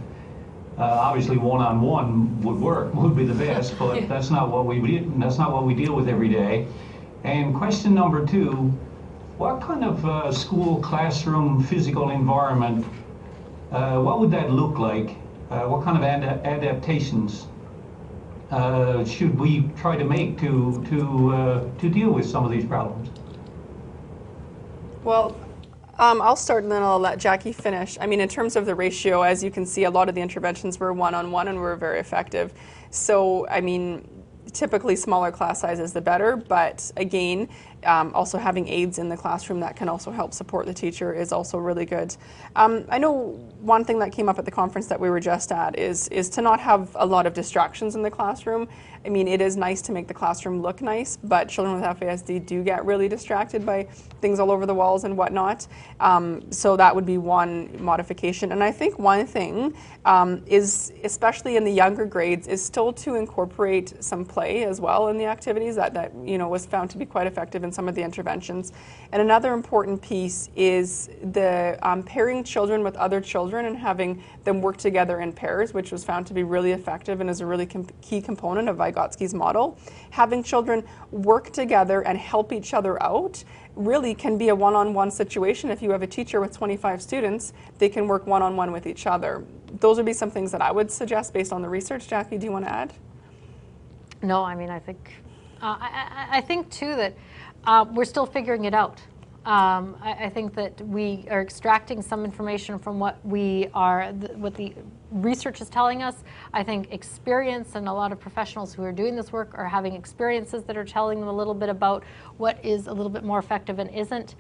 Obviously, one-on-one would be the best, but that's not what we deal with every day. And question number two: what kind of school classroom physical environment? What would that look like? What kind of adaptations should we try to make to deal with some of these problems? Well, I'll start and then I'll let Jackie finish. I mean, in terms of the ratio, as you can see, a lot of the interventions were one-on-one and were very effective. So, I mean, typically smaller class sizes the better, but again, also having aides in the classroom that can also help support the teacher is also really good. I know one thing that came up at the conference that we were just at is to not have a lot of distractions in the classroom. I mean, it is nice to make the classroom look nice, but children with FASD do get really distracted by things all over the walls and whatnot. So that would be one modification. And I think one thing is, especially in the younger grades, is still to incorporate some play as well in the activities that was found to be quite effective in some of the interventions. And another important piece is the pairing children with other children and having them work together in pairs, which was found to be really effective and is a really key component of Vygotsky's model. Having children work together and help each other out really can be a one-on-one situation. If you have a teacher with 25 students, they can work one-on-one with each other. Those would be some things that I would suggest based on the research. Jackie, do you want to add? No, I mean, I think I think too that we're still figuring it out. I think that we are extracting some information from what what the research is telling us. I think experience, and a lot of professionals who are doing this work are having experiences that are telling them a little bit about what is a little bit more effective and isn't.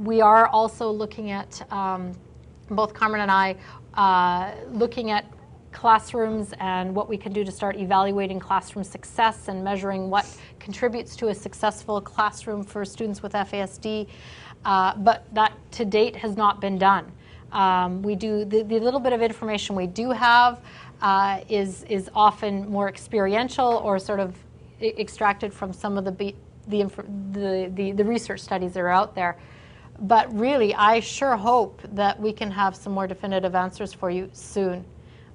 We are also looking at, both Carmen and I, looking at classrooms and what we can do to start evaluating classroom success and measuring what contributes to a successful classroom for students with FASD, but that to date has not been done. We do the little bit of information we do have is often more experiential or sort of extracted from some of the research studies that are out there. But really, I sure hope that we can have some more definitive answers for you soon.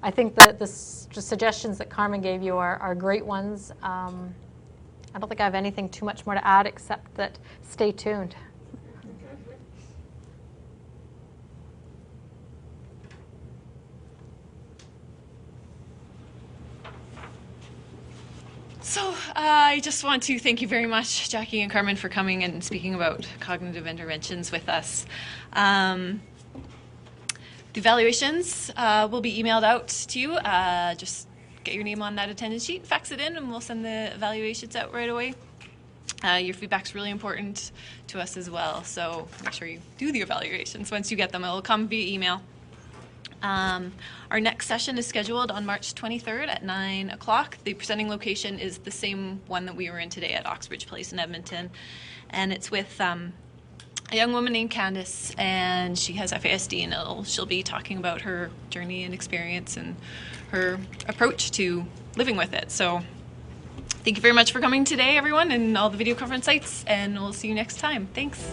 I think that the suggestions that Carmen gave you are great ones. I don't think I have anything too much more to add except that stay tuned. So I just want to thank you very much, Jackie and Carmen, for coming and speaking about cognitive interventions with us. The evaluations will be emailed out to you. Just get your name on that attendance sheet, fax it in, and we'll send the evaluations out right away. Your feedback's really important to us as well, so make sure you do the evaluations. Once you get them, it will come via email. Our next session is scheduled on March 23rd at 9 o'clock. The presenting location is the same one that we were in today at Oxbridge Place in Edmonton, and it's with a young woman named Candace, and she has FASD, and she'll be talking about her journey and experience and her approach to living with it. So thank you very much for coming today, everyone, and all the video conference sites, and we'll see you next time. Thanks.